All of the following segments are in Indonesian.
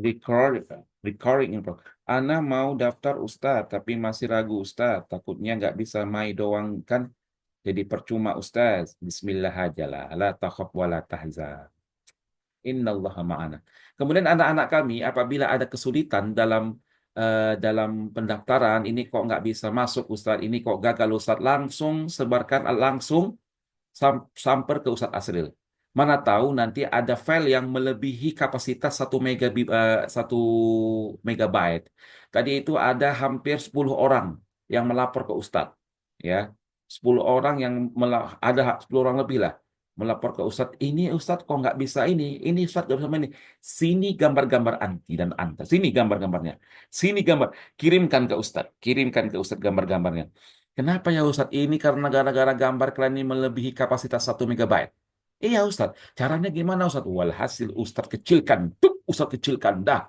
recording in progress. Ana mau daftar Ustaz, tapi masih ragu Ustaz. Takutnya nggak bisa mai doang kan. Jadi percuma Ustaz. Bismillah aja lah. La takhaf wa la tahzan. Innallaha ma'ana. Kemudian anak-anak kami apabila ada kesulitan dalam pendaftaran, ini kok nggak bisa masuk Ustaz, ini kok gagal Ustaz, langsung sebarkan langsung samper ke Ustadz Asril. Mana tahu nanti ada file yang melebihi kapasitas 1 megabyte. Tadi itu ada hampir 10 orang yang melapor ke Ustadz. Ya, 10 orang ada 10 orang lebih lah melapor ke Ustadz. Ini Ustadz kok nggak bisa ini Ustadz nggak bisa ini. Sini gambar-gambar anti dan anta. Sini gambar-gambarnya. Sini gambar. Kirimkan ke Ustadz gambar-gambarnya. Kenapa ya Ustadz? Ini karena gara-gara gambar kalian ini melebihi kapasitas 1 megabyte. Iya Ustadz. Caranya gimana Ustadz? Walhasil Ustadz kecilkan. Tuh, Ustadz kecilkan. Dah.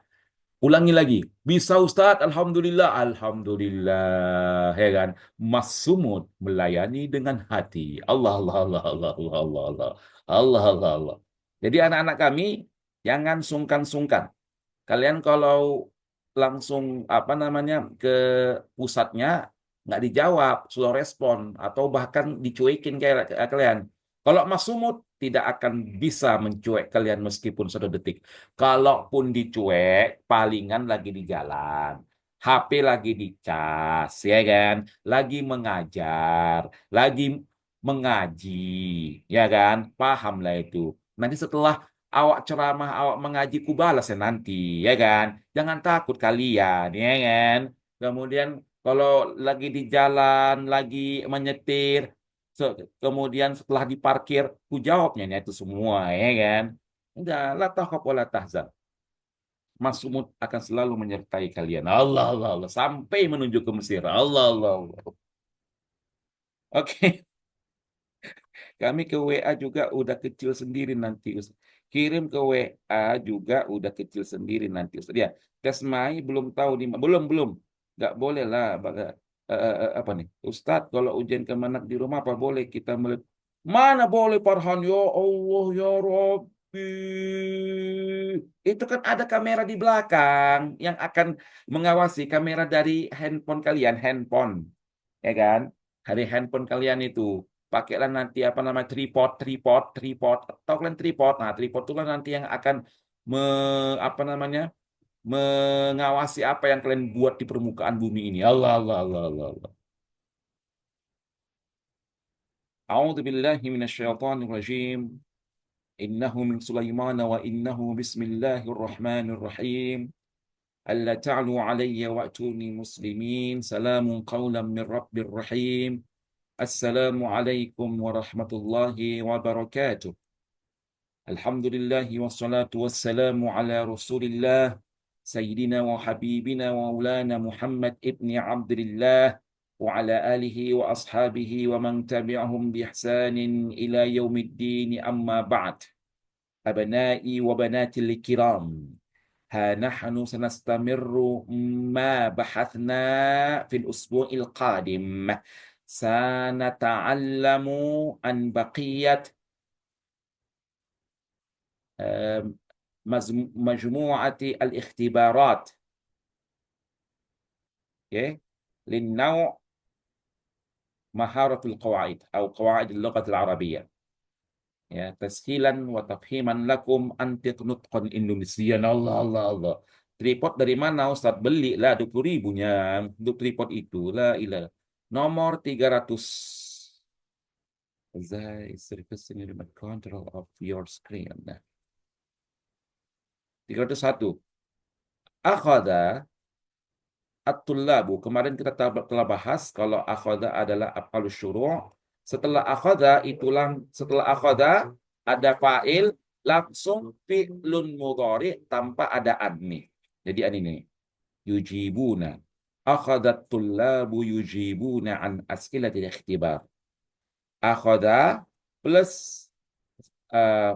Ulangi lagi. Bisa Ustadz? Alhamdulillah. Alhamdulillah. Ya kan? Mas Sumut melayani dengan hati. Allah, Allah, Allah, Allah, Allah, Allah, Allah. Allah, Allah, Allah. Jadi anak-anak kami, jangan sungkan-sungkan. Kalian kalau langsung apa namanya ke pusatnya nggak dijawab, slow respon atau bahkan dicuekin kayak kalian. Kalau Mas Sumut tidak akan bisa mencuek kalian meskipun 1 detik. Kalaupun dicuek, palingan lagi di jalan. HP lagi dicas, ya kan? Lagi mengajar, lagi mengaji, ya kan? Pahamlah itu. Nanti setelah awak ceramah, awak mengaji ku balas ya nanti, ya kan? Jangan takut kalian, ya kan? Kemudian kalau lagi di jalan, lagi menyetir, kemudian setelah diparkir, ku jawabnya itu semua, ya kan? Enggak, la takhaf wa la tahzan. Mas Sumut akan selalu menyertai kalian. Allah, Allah, Allah. Sampai menuju ke Mesir. Allah, Allah, Allah. Oke. Kami ke WA juga udah kecil sendiri nanti, Ustaz. Kirim ke WA juga udah kecil sendiri nanti, Ustaz. Ya, Tesmai belum tahu di belum belum. Nggak boleh lah apa nih? Ustadz, kalau ujian kemenak di rumah apa boleh kita melihat? Mana boleh Farhan? Ya Allah ya Rabbi. Itu kan ada kamera di belakang yang akan mengawasi kamera dari handphone kalian, handphone, ya kan? Dari handphone kalian itu pakailah nanti apa namanya tripod atau kalian tripod. Nah, tripod itulah nanti yang akan me, apa namanya mengawasi apa yang kalian buat di permukaan bumi ini. Allah Allah Allah Allah Allah. A'udzu billahi minasyaitonir rajim. Innahu min Sulaiman wa innahu bismillahirrahmanirrahim. Alla ta'lu alayya wa'tuni muslimin. Salamun qawlan min rabbir rahim. Assalamualaikum warahmatullahi wabarakatuh. Alhamdulillahi wassalatu wassalamu ala Rasulillah Sayyidina wa habibina wa maulana Muhammad ibni Abdullah wa ala alihi wa ashabihi wa man tabi'ahum bi ihsanin ila yaumiddin amma ba'd. Abnai wa banatil kiram. ها نحن سنستمر ما بحثنا في الأسبوع القادم. سنتعلم عن بقية مجموعة الاختبارات، okay؟ للنوع مهارة القواعد أو قواعد اللغة العربية. Ya, tashilan wa tafhiman lakum antiq nutqan Indonesian. Allah Allah Allah. Tripod dari mana Ustaz? Beli lah 20 ribunya untuk tripod itu. La ilah. Nomor 300. There is requesting remote control of your screen. Nah, 301. Akhada at-tullabu. Kemarin kita telah bahas kalau akhada adalah af'alus syuru'. Setelah akhada ada fa'il langsung fi'lun mudhari tanpa ada ad nih. Jadi ini yujibuna. Akhadat tullabu yujibuna an as'ilatil ikhtibar. Akhada plus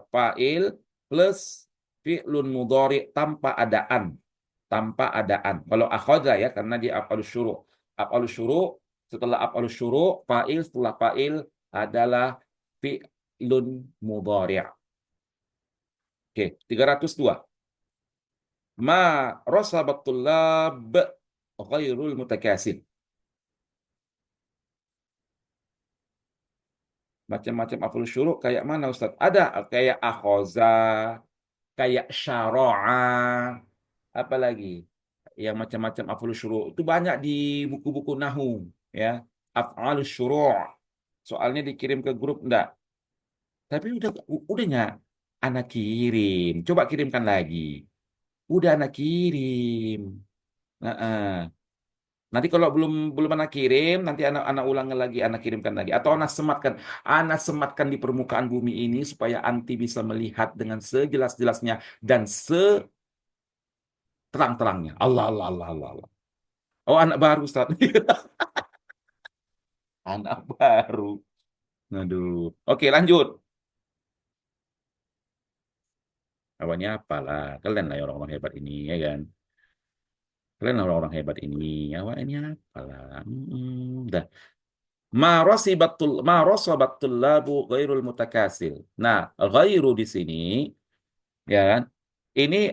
fa'il plus fi'lun mudhari tanpa adaan. Tanpa adaan. Kalau akhadha ya karena dia af'alus syuru'. Af'alus syuru' setelah af'alus syuru' fa'il setelah fa'il adalah fi'lun mudhari'. Oke, 302. Ma rasabat tullab ghairul mutakasib. Macam-macam aful syuruk kayak mana Ustaz? Ada kayak akhoza, kayak syara'a, apa lagi? Yang macam-macam aful syuruk. Itu banyak di buku-buku nahu, ya. Af'al syuruk. Soalnya dikirim ke grup enggak. Tapi udah nggak anak kirim. Coba kirimkan lagi. Udah anak kirim. Nah, nanti kalau belum belum anak kirim, nanti anak ulang lagi, anak kirimkan lagi. Atau anak sematkan di permukaan bumi ini supaya anti bisa melihat dengan sejelas-jelasnya dan seterang-terangnya. Allah, Allah, Allah, Allah, Allah. Oh, anak baru, Ustaz. Anak baru. Aduh. Oke, lanjut. Awalnya apalah. Kalian lah orang-orang hebat ini, ya kan? Kalian lah orang-orang hebat ini. Awalnya apalah. Dah. Ma rasabatul labu ghairul mutakasil. Nah, ghairu di sini, ya kan? Ini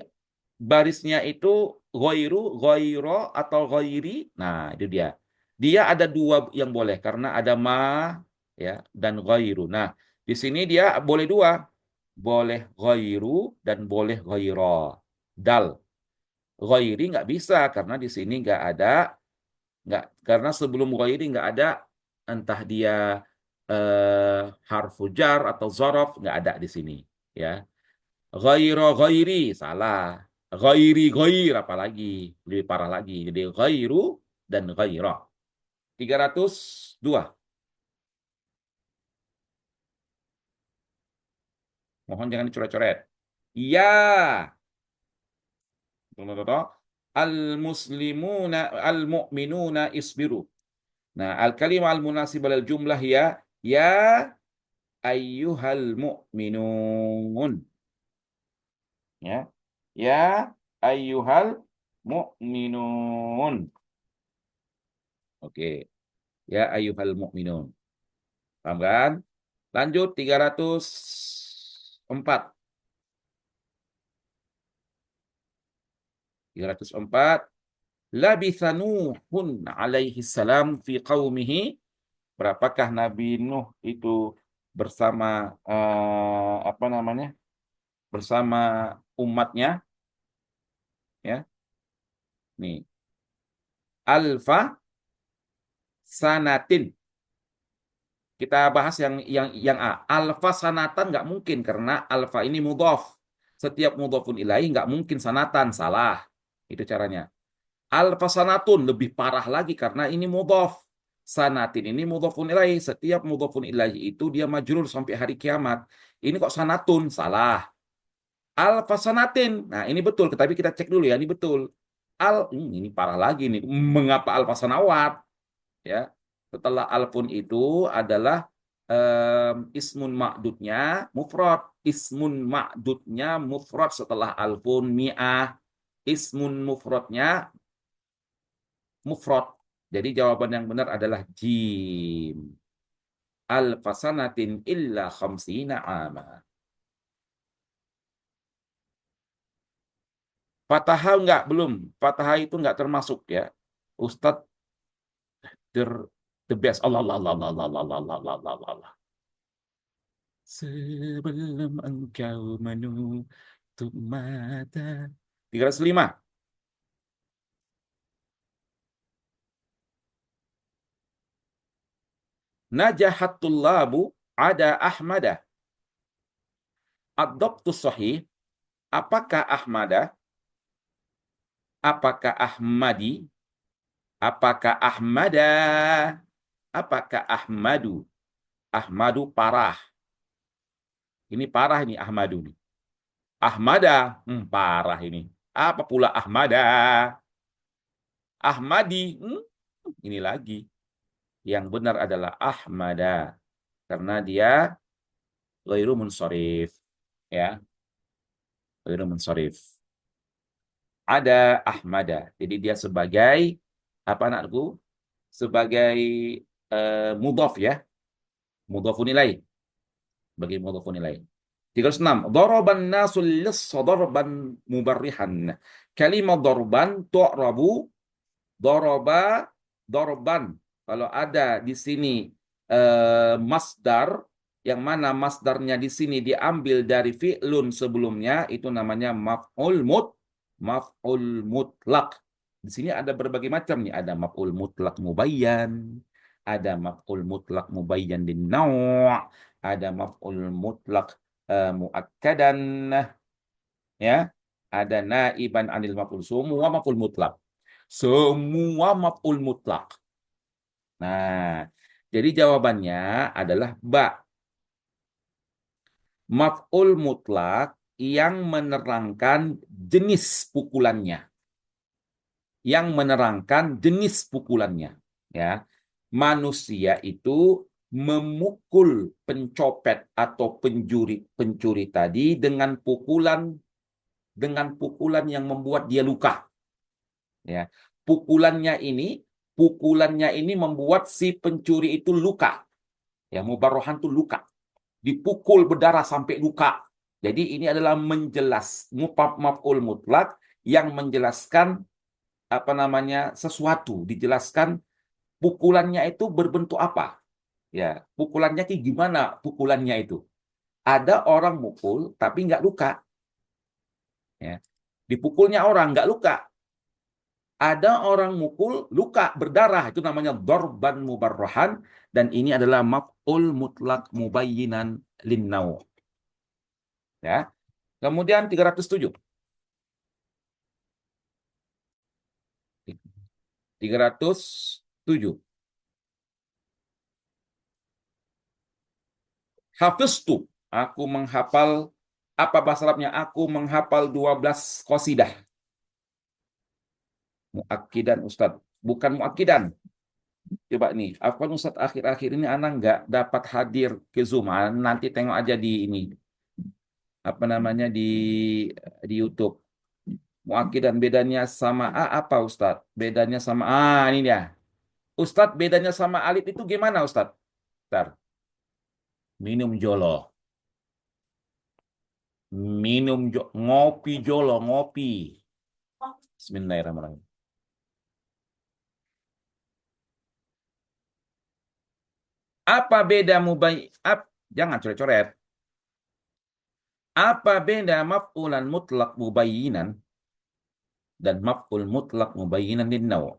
barisnya itu ghairu, ghairo atau ghairi. Nah, itu dia. Dia ada dua yang boleh karena ada ma, ya, dan ghairu. Nah, di sini dia boleh dua. Boleh ghairu dan boleh ghairo. Dal. Ghairi nggak bisa karena di sini nggak karena sebelum ghairi nggak ada entah dia harfu jar atau zorof nggak ada di sini, ya. Ghairo ghairi salah, ghairi ghair apalagi lebih parah lagi, jadi ghairu dan ghairo. 302. Mohon jangan dicoret-coret. Ya, al muslimuna al mu'minuna isbiru. Nah, al kalimah al munasibah lil jumlah ya ayyuhal mu'minun, ya. Ya ayyuhal mu'minun. Oke, ya ayyuhal mu'minun. Paham kan? Lanjut 304. 304. Labitha Nuhun alaihi salam fi qaumihi. Berapakah Nabi Nuh itu bersama apa namanya? Bersama umatnya, ya. Nih, alfa sanatin. Kita bahas yang A. Alfa sanatan nggak mungkin karena alfa ini mudhof. Setiap mudhofun ilaih nggak mungkin sanatan, salah. Itu caranya. Alfa sanatun lebih parah lagi karena ini mudhof. Sanatin ini mudhofun ilaih. Setiap mudhofun ilaih itu dia majrur sampai hari kiamat. Ini kok sanatun, salah. Alfa sanatin. Nah, ini betul, tapi kita cek dulu ya, ini betul. Ini parah lagi nih. Mengapa alfa sanawat? Ya, setelah alfun itu adalah ismun ma'dudnya mufrad, setelah alfun mi'ah, ismun mufradnya mufrad. Jadi jawaban yang benar adalah jim. Alfasanatin illa khamsina ama. Fatahah enggak, belum. Fatahah itu enggak termasuk, ya. Ustadz the best. Allah, Allah, Allah, Allah, Allah, Allah, Allah, Allah, Allah, Allah. Sebelum engkau menutup mata. 305. Najahatul labu ada Ahmada. Ad-dabtus sahih. Apakah Ahmada? Apakah Ahmadi? Apakah Ahmada? Apakah Ahmadu? Ahmadu parah. Ini parah ini Ahmadu nih. Ahmada, parah ini. Apa pula Ahmada? Ahmadi, ini lagi. Yang benar adalah Ahmada. Karena dia ghairu munsharif. Ya, ghairu munsharif. Ada Ahmada. Jadi dia sebagai, apa anakku? Sebagai mudhaf, ya. Mudhafun ilaih. Bagi mudhafun ilaih. 306. Daraban nasul lissa darban mubarrihan. Kalimat darban tu'rabu daraba darban. Kalau ada di sini masdar, yang mana masdarnya di sini diambil dari fi'lun sebelumnya, itu namanya maf'ul mutlak. Di sini ada berbagai macam nih, ada maf'ul mutlak mubayyan, ada maf'ul mutlak mubayyan din naw', ada maf'ul mutlak muakkadan, ya, ada naiban anil maf'ul, semua maf'ul mutlak. Semua maf'ul mutlak. Nah, jadi jawabannya adalah ba. Maf'ul mutlak yang menerangkan jenis pukulannya. Yang menerangkan jenis pukulannya. Ya, manusia itu memukul pencopet atau pencuri tadi dengan pukulan yang membuat dia luka. Ya, pukulannya ini membuat si pencuri itu luka. Ya, mubarrohan itu luka. Dipukul berdarah sampai luka. Jadi ini adalah maf'ul mutlak yang menjelaskan sesuatu, dijelaskan pukulannya itu berbentuk apa. Ya, pukulannya gimana pukulannya itu. Ada orang mukul tapi nggak luka. Ya. Dipukulnya orang nggak luka. Ada orang mukul luka berdarah, itu namanya dorban mubarrohan, dan ini adalah maf'ul mutlak mubayyinan linnau. Ya. Kemudian 307. 307. Hafiztu, aku menghafal, apa bahasa Arabnya? Aku menghafal 12 qasidah. Muakkidan Ustadz, bukan muakkidan. Coba nih, apa Ustadz akhir-akhir ini anak nggak dapat hadir ke Zoom. Nanti tengok aja di ini, di YouTube. Muakkidan bedanya sama apa Ustadz? Bedanya sama ini dia. Ustadz, bedanya sama alif itu gimana Ustadz? Bentar. Minum jolo. Ngopi jolo, ngopi. Bismillahirrahmanirrahim. Apa beda jangan coret-coret. Apa beda maf'ulan mutlak mubayyinan dan maf'ul mutlak mubayyinan linnaw?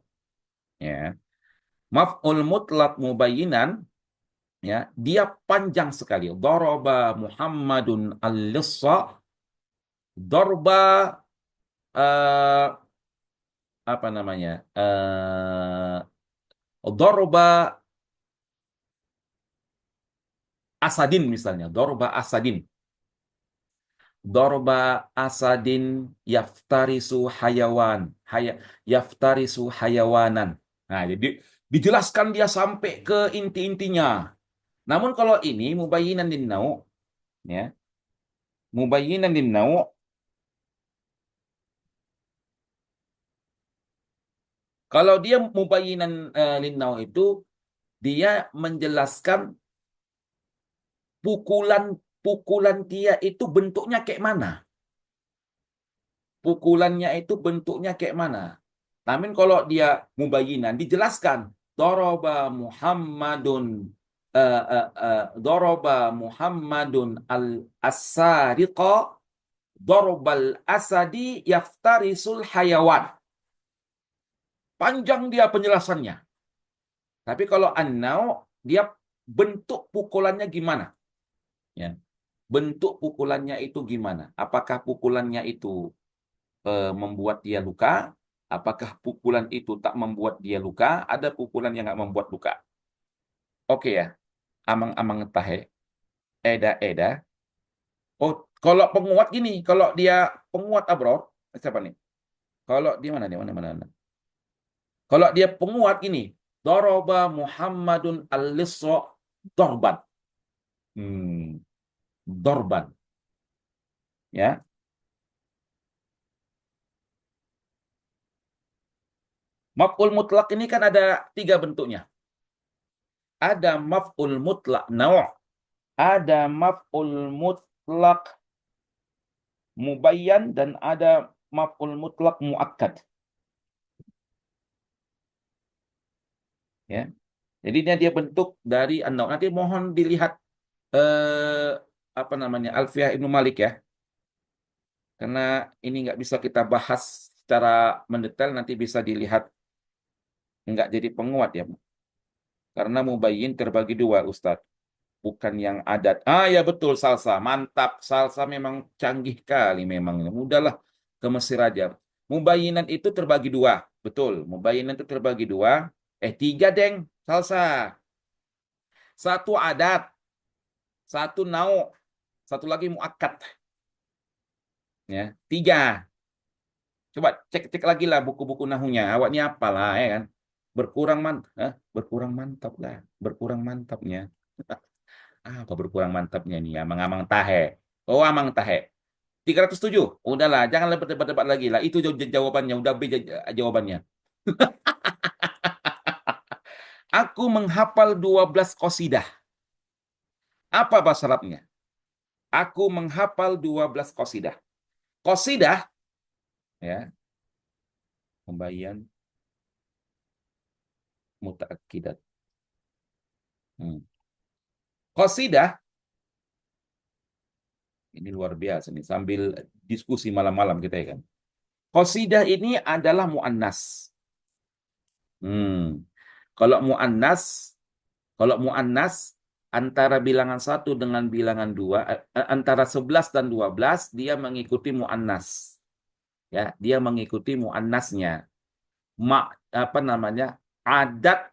Ya. Maf'ul mutlak mubayyinan, ya, dia panjang sekali. Daraba Muhammadun al-lissa. Darba eh, apa namanya? Darba asadin misalnya. Darba asadin. Darba asadin yaftarisu hayawan. Yaftarisu hayawanan. Nah, jadi dijelaskan dia sampai ke inti-intinya. Namun kalau ini mubayyinan linnau, ya. Mubayyinan linnau, kalau dia mubayyinan linnau itu dia menjelaskan pukulan dia itu bentuknya kayak mana. Pukulannya itu bentuknya kayak mana. Namun kalau dia mubayyinan dijelaskan Doroba Muhammadun Doroba Muhammadun al-asariqa Dorobal asadi yaftarisul hayawan. Panjang dia penjelasannya. Tapi kalau annau, dia bentuk pukulannya gimana? Ya. Bentuk pukulannya itu gimana? Apakah pukulannya itu membuat dia luka? Apakah pukulan itu tak membuat dia luka? Ada pukulan yang nggak membuat luka. Oke ya, amang-amang tahe, eda-eda. Oh, kalau penguat gini, kalau dia penguat abror, siapa nih? Kalau dia mana nih? Mana? Kalau dia penguat ini, Doroba Muhammadun al-Lisra Dorban. Dorban. Ya. Maf'ul mutlak ini kan ada 3 bentuknya. Ada maf'ul mutlak naw', ada maf'ul mutlak mubayyan dan ada maf'ul mutlak muakkad. Ya. Jadi dia bentuk dari an-naw. Nanti mohon dilihat eh, apa namanya Alfiah Ibnu Malik ya. Karena ini nggak bisa kita bahas secara mendetail, nanti bisa dilihat nggak jadi penguat ya. Karena mubayyin terbagi dua, Ustadz. Bukan yang adat. Ah ya betul, salsa. Mantap. Salsa memang canggih kali memang. Mudahlah ke Mesir aja. Mubayyinan itu terbagi dua. Betul. Mubayyinan itu terbagi dua. Tiga, Deng. Salsa. Satu adat. Satu nau. Satu lagi muakkad. Ya. Tiga. Coba cek-cek lagi lah buku-buku nahunya. Awak ini apalah ya kan? Berkurang mantap lah. Berkurang mantapnya. Apa berkurang mantapnya nih? Amang-amang tahe. Oh, amang tahe. 307. Udahlah, janganlah berdebat-debat lagi lah. Itu jawabannya. Udah B jawabannya. Aku menghafal 12 qasidah. Apa bahasa Arabnya? Aku menghafal 12 qasidah. Qasidah, ya, pembayan mutaakkidat. Qasidah, ini luar biasa nih. Sambil diskusi malam-malam kita ya kan. Qasidah ini adalah muannas. Hmm. Kalau muannas, kalau muannas antara bilangan satu dengan bilangan dua, antara 11 dan 12 dia mengikuti muannas. Ya, dia mengikuti muannasnya. Apa namanya? Adat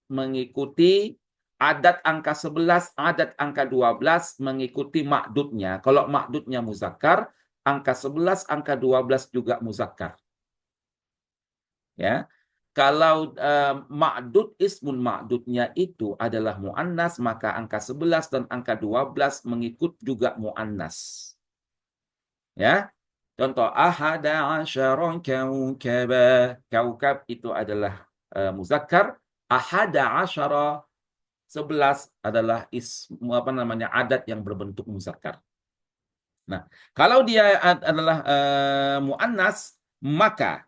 mengikuti adat angka 11, adat angka 12 mengikuti makdudnya. Kalau makdudnya muzakkar, angka 11, angka 12 juga muzakkar. Ya. Kalau ma'dud ismun ma'dudnya itu adalah mu'annas, maka angka 11 dan angka 12 mengikut juga mu'annas. Ya. Contoh ahada asyara kaukaba. Kaukab itu adalah muzakkar, ahada asyara 11 adalah apa namanya adat yang berbentuk muzakkar. Nah, kalau dia adalah mu'annas, maka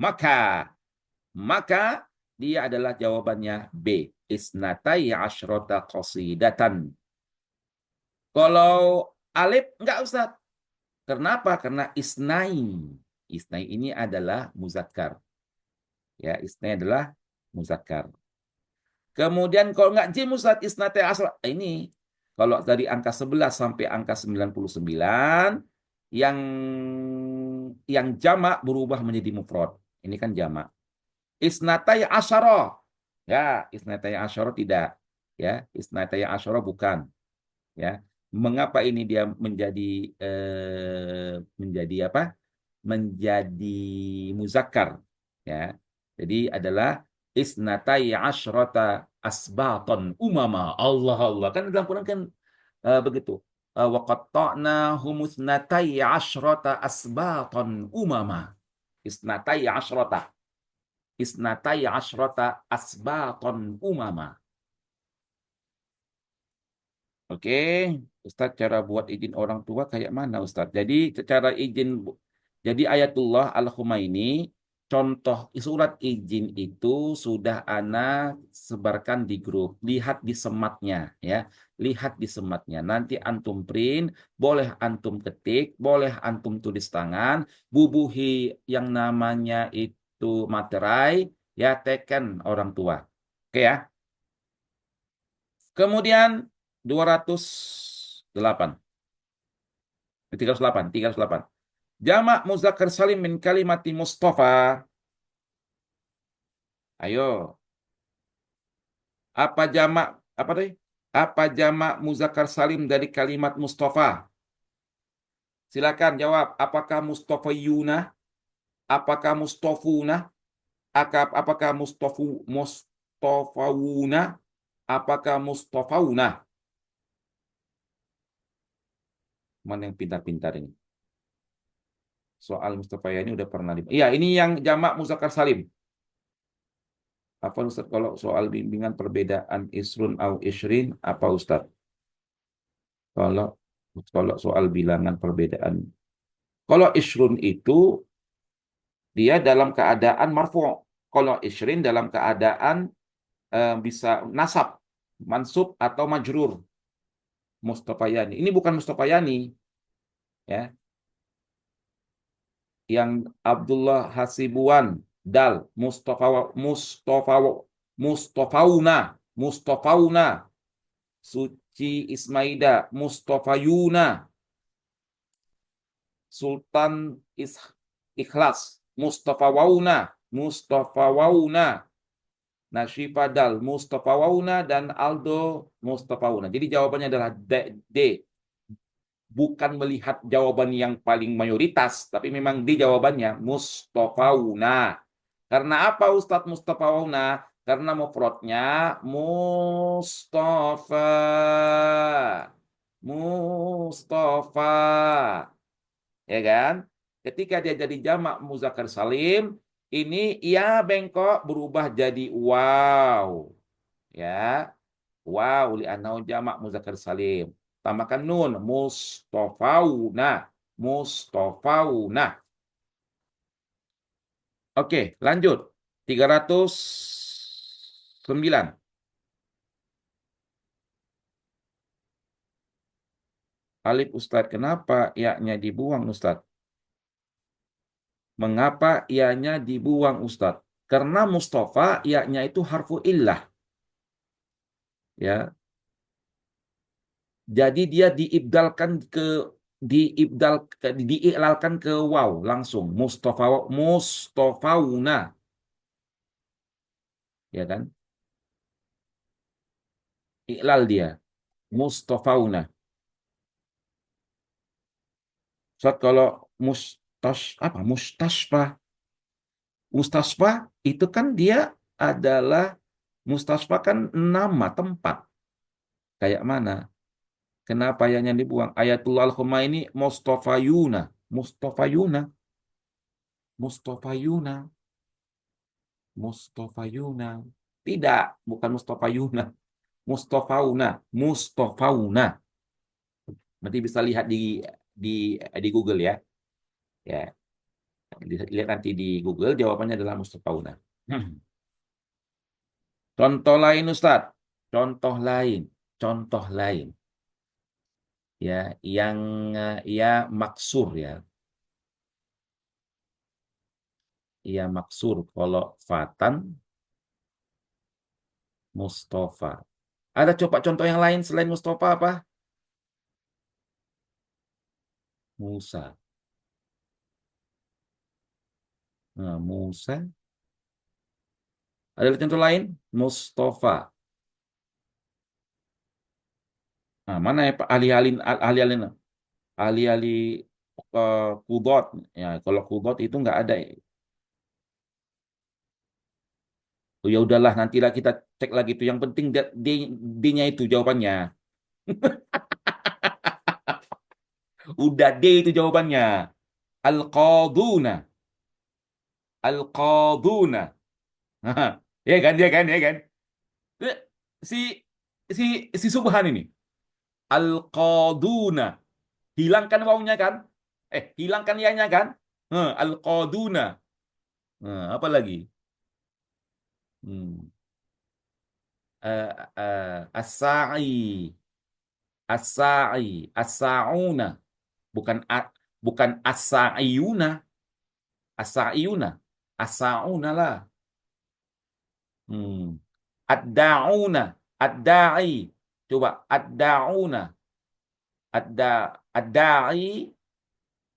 maka maka dia adalah jawabannya B. Isnatai asyrota qasidatan. Kalau alif enggak Ustaz. Kenapa? Karena isnai. Isnai ini adalah muzakkar. Ya, isnai adalah muzakkar. Kemudian kalau enggak jim Ustaz isnatai asra. Ini kalau dari angka 11 sampai angka 99 yang jamak berubah menjadi mufrad. Ini kan jamak. Isnatai asyara. Ya, isnatai asyara tidak. Ya, isnatai asyara bukan. Ya, mengapa ini dia menjadi apa? Menjadi muzakkar. Ya, jadi adalah isnatai asyrata asbaton umama. Allah Allah. Kan dalam Quran kan begitu. Wa qatta'nahum isnatai asyrata asbaton umama. Isnatai asyrata. Isnatai asyrata asbaton umama. Oke, Ustadz cara buat izin orang tua kayak mana Ustadz? Jadi cara izin, jadi Ayatullah Al-Khumaini, contoh surat izin itu sudah ana sebarkan di grup. Lihat di sematnya ya, lihat di sematnya. Nanti antum print, boleh antum ketik, boleh antum tulis tangan, bubuhi yang namanya itu materai, ya teken orang tua. Oke ya. Kemudian 208. 308, 308. Jamak muzakkar salim min kalimati Mustafa. Ayo, apa jamak apa tadi? Apa jamak muzakkar salim dari kalimat Mustafa? Silakan jawab. Apakah Mustafayuna? Apakah Mustafuna? Apakah Mustafawuna? Apakah Mustafauna? Mana yang pintar-pintar ini? Soal Mustafa ini udah pernah Iya, ini yang jamak muzakkar salim. Apa Ustaz kalau soal bimbingan perbedaan isrun au isrin apa Ustaz? Kalau Kalau soal bilangan perbedaan. Kalau isrun itu dia dalam keadaan marfu. Kalau isrin dalam keadaan bisa nasab, mansub atau majrur. Mustafayani. Ini bukan Mustafayani, ya. Yang Abdullah Hasibuan, dal, Mustafauna, Mustafauna, Suci Ismaida, Mustafayuna, Sultan Ikhlas, Mustafawauna, Nasyifa Dal, Mustafawauna, dan Aldo Mustafauna. Jadi jawabannya adalah D. Bukan melihat jawaban yang paling mayoritas, tapi memang di jawabannya Mustafauna. Karena apa Ustadz Mustafauna? Karena mufradnya Mustafa. Mustafa. Ya kan? Ketika dia jadi jamak muzakkar salim, ini ia bengkok berubah jadi wow. Ya. Wow, li'annahu jamak muzakkar salim. Tambahkan nun, mustofauna. Mustofauna. Oke, lanjut. 309. Alif Ustadz, kenapa ya-nya dibuang Ustadz? Mengapa ianya dibuang Ustadz? Karena Mustafa ya-nya itu harfu illah. Ya, jadi dia diiblalkan ke waw langsung. Mustafauna, ya kan? Iklal dia. Mustafauna. Saat kalau mustasfa. Mustasfa itu kan dia adalah mustasfa kan nama tempat. Kayak mana? Kenapa yang dibuang? Ayatullah Al-Khomeini Mustafayuna. Mustafayuna. Mustafayuna. Mustafayuna. Tidak, bukan Mustafayuna. Mustafauna. Mustafauna. Nanti bisa lihat di di Google ya. Ya, lihat nanti di Google jawabannya adalah Mustafauna. Contoh lain Ustadz. Contoh lain. Contoh lain. Ya, yang ya maksur ya. Ya maksur kalau Fatan Mustafa. Ada coba contoh yang lain selain Mustafa apa? Musa. Nah, Musa. Ada contoh lain? Mustafa. Nah, mana ya Pak ahli-ahli ahli-ahli kudot. Ya, kalau kudot itu nggak ada. Oh, ya udahlah, nantilah kita cek lagi itu. Yang penting D-nya itu jawabannya. Udah D itu jawabannya. Al-Qaduna. Al-Qaduna. Ya kan, ya kan, ya kan. Eh, Si si si Subhan ini. Al-Qaduna. Hilangkan wawunya kan? Hilangkan ya-nya kan? Al-Qaduna. Apa lagi? Hmm. As-sa'i. As-sa'i. As-sa'una. Bukan bukan as-sa'iyuna. As-sa'iyuna. As-sa'una lah. Hmm. Ad-da'una. Ad-da'i. Coba ad-da'una. Ad-da'i.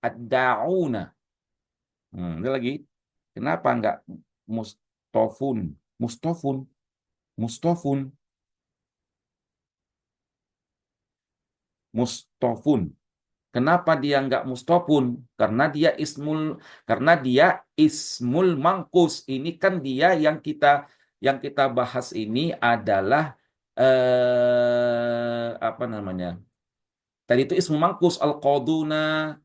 Ad-da'una. Ada lagi. Kenapa enggak mustofun? Mustofun. Mustofun. Mustofun. Kenapa dia enggak mustofun? Karena dia ismul mangkus. Ini kan dia yang kita bahas ini adalah apa namanya? Tadi itu ismul mangkus al-qaduna.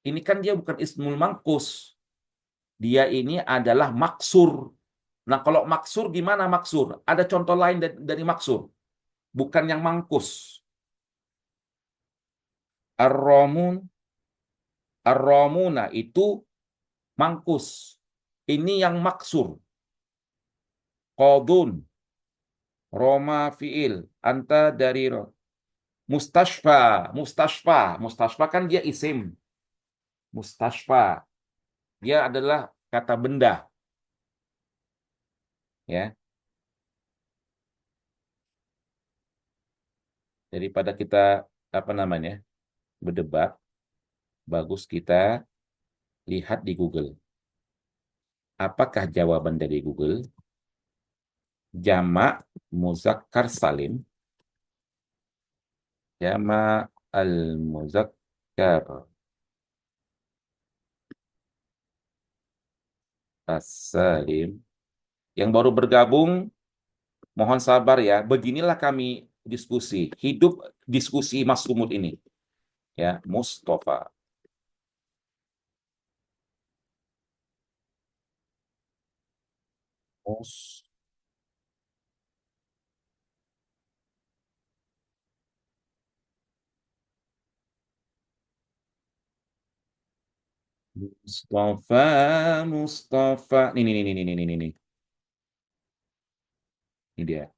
Ini kan dia bukan ismul mangkus. Dia ini adalah maksur. Nah, kalau maksur gimana maksur? Ada contoh lain dari maksur, bukan yang mangkus. Ar-Ramun, Ar-Ramuna itu mangkus. Ini yang maksur. Qadun, Roma fiil, anta dari Mustashfa, Mustashfa kan dia isim. Mustashfa, dia adalah kata benda, ya. Daripada kita apa namanya berdebat, bagus kita lihat di Google. Apakah jawaban dari Google? Jamak muzakkar salim, jamak al-muzakkar as-salim. Yang baru bergabung, mohon sabar ya. Beginilah kami diskusi, hidup diskusi Mas Sumut ini. Ya, Mustafa. Mus- Mustafa, Mustafa. Nih. Ini dia.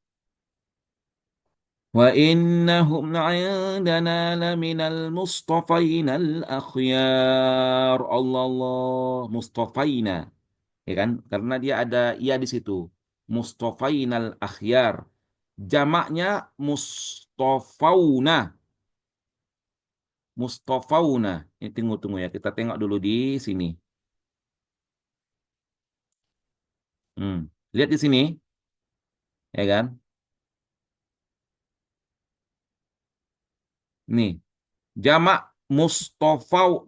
Wa innahum indana laminal mustafainal akhyar. Allah Allah, mustafaina. Ya kan? Karena dia ada ia di situ. Mustafainal akhyar. Jamaknya mustafauna. Mustafauna. Ini tunggu ya. Kita tengok dulu di sini. Lihat di sini, ya kan? Nih, jamak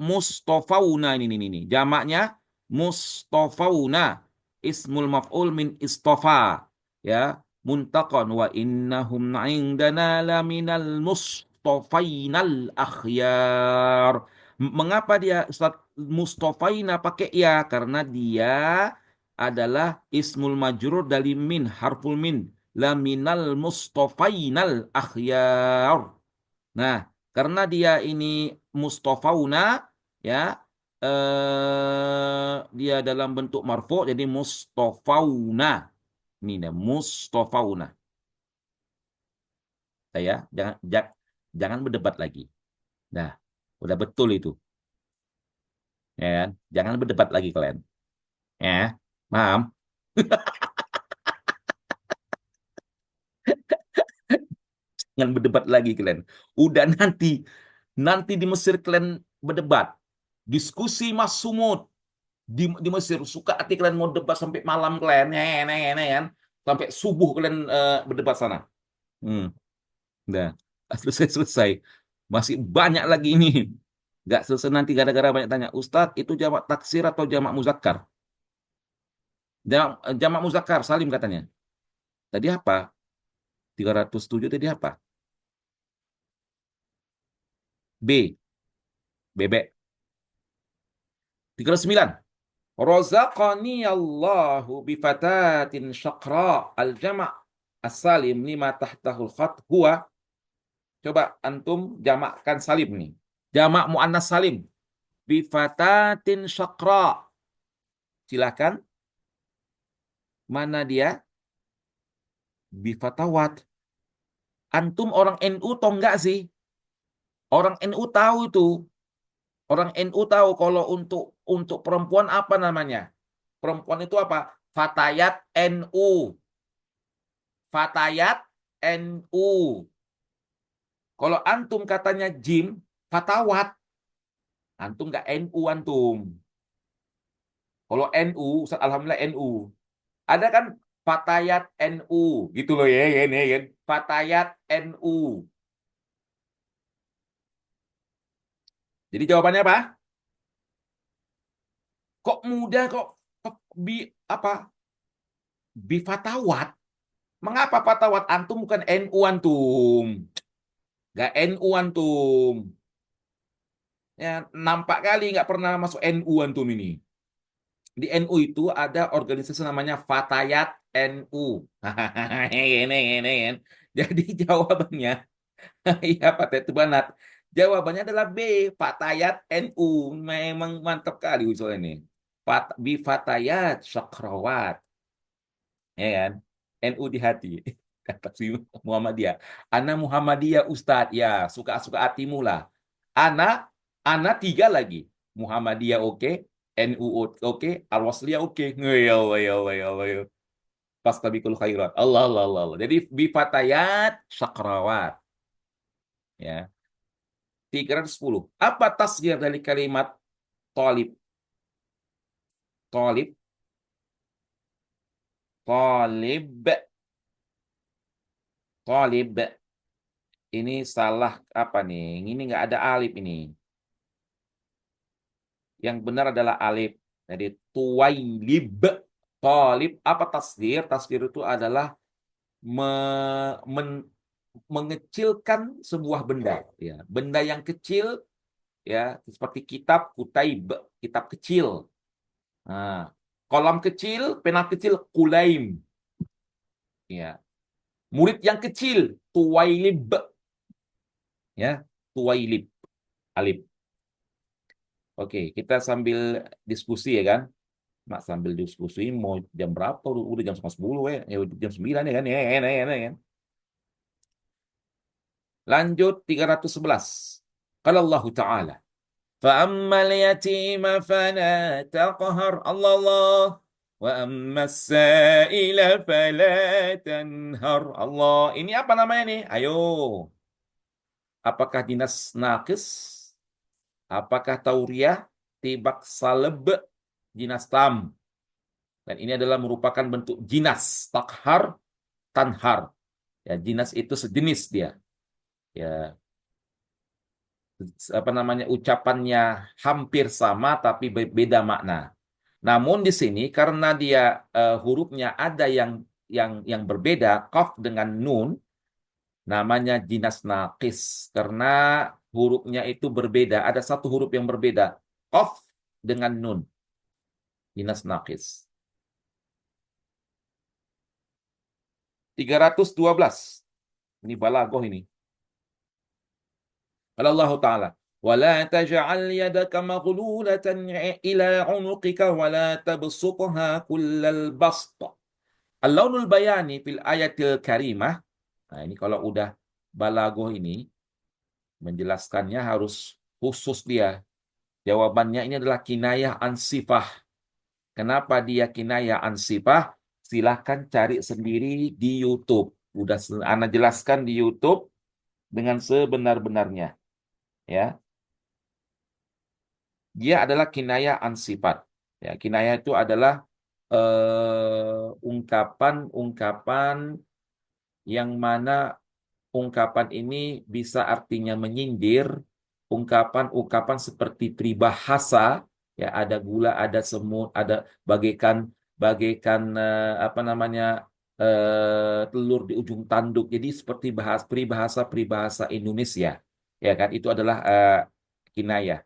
Mustafauna ini. Jamaknya Mustafauna. Ismul maf'ul min istafa. Ya, muntaqan wa innahum indana laminal mustafainal akhyar. Mengapa dia Ustaz Mustafaina pakai ya? Karena dia adalah ismul majrur dari min, harful min. Laminal mustafainal akhyar. Nah, karena dia ini mustofauna, ya, dia dalam bentuk marfu, jadi mustofauna. Ini dia, mustofauna. Ya, jangan berdebat lagi. Nah, udah betul itu, ya kan? Jangan berdebat lagi kalian. Ya, paham? Jangan berdebat lagi kalian. Udah nanti di Mesir kalian berdebat. Diskusi Mas Sumut. Di Mesir suka hati kalian mau debat sampai malam kalian kan sampai subuh kalian berdebat sana. hmm. Udah selesai masih banyak lagi ini nggak selesai nanti gara-gara banyak tanya Ustadz itu jamak taksir atau jamak muzakkar. Jamak muzakkar salim katanya tadi apa 307 tadi apa B bebek 39 Razaqani Allahu bifatatin syaqra al-jama' as-salim lima tahtahul khat huwa. Coba antum jamakkan salim nih. Jamak muannas salim. Bifatatin syaqra. Silakan. Mana dia? Bifatawat. Antum orang NU tahu enggak sih? Orang NU tahu itu. Orang NU tahu kalau untuk perempuan apa namanya? Perempuan itu apa? Fatayat NU. Fatayat NU. Kalau antum katanya Jim, fatawat. Antum enggak NU antum. Kalau NU, Ustaz Alhamdulillah NU. Ada kan Fatayat NU gitu loh ya, kan? Fatayat NU. Jadi jawabannya apa? Kok mudah kok bi apa? Bifatawat. Mengapa fatawat antum bukan NU antum? Gak NU antum. Ya, nampak kali nggak pernah masuk NU antum ini. Di NU itu ada organisasi namanya Fatayat NU. Ini kan. Jadi jawabannya, iya Fatayat itu banat. Jawabannya adalah B, Fatayat NU. Memang mantap kali usul ini. Bi Fatayat Sakrawat. Ya kan? NU di hati. Kata si Muhammadiyah. Ana Muhammadiyah Ustadz. Ya, suka-suka hatimu lah. Ana, Ana tiga lagi. Muhammadiyah oke, NU oke, Al-Wasliyah oke. Ngayo, ngayo, ngayo, ngayo. Fastabikul khairat. Allah, Allah, Allah, Allah. Jadi bifatayat sakrawat. Ya, 310. Apa tasghir dari kalimat talib? Talib, talib, talib. Ini salah apa nih? Ini nggak ada alif ini. Yang benar adalah alif. Jadi tuwailib. Talib, apa tasghir? Tasghir itu adalah mengecilkan sebuah benda. Ya, benda yang kecil, ya seperti kitab, kutaib, kitab kecil. Nah, kolam kecil, pena kecil, kulaim. Ya, murid yang kecil, tuwailib. Ya, tuwailib, alif. Oke, kita sambil diskusi ya kan. Mak sambil diskusi mau jam berapa? Udah jam 10 ya. Ya udah jam 9 ya kan. Ya, enak, enak, kan. Lanjut 311. Qala Allah Ta'ala. فأما اليتيم فلا تقهر الله الله وأما السائل فلا تنهر Allah. Ini apa namanya nih? Ayo. Apakah dinas naqis? Apakah tauriah? Tibak saleb? Jinas tam? Dan ini adalah merupakan bentuk jinas. Takhar, tanhar. Ya, jinas itu sejenis dia. Ya, apa namanya, ucapannya hampir sama tapi beda makna. Namun di sini karena dia hurufnya ada yang berbeda, qaf dengan nun, namanya jinas naqis karena hurufnya itu berbeda. Ada satu huruf yang berbeda, qaf dengan nun, jinas naqis. 312. Ini balaghah ini. Qala Allah Ta'ala, ولا تجعل يدك مغلولة إلى عنقك ولا تبسطها كل البسط. Al-launul bayani fil ayatil karimah. Nah, ini kalau udah balaghah ini menjelaskannya harus khusus dia. Jawabannya ini adalah kinayah an sifah. Kenapa dia kinayah an sifah? Silahkan cari sendiri di YouTube. Udah Ana jelaskan di YouTube dengan sebenar-benarnya. Ya, dia adalah kinayah an sifat. Ya, kinayah itu adalah ungkapan-ungkapan yang mana ungkapan ini bisa artinya menyindir, ungkapan-ungkapan seperti peribahasa, ya ada gula, ada semut, ada bagaikan bagaikan apa namanya, telur di ujung tanduk. Jadi seperti peribahasa Indonesia, ya kan? Itu adalah kinayah.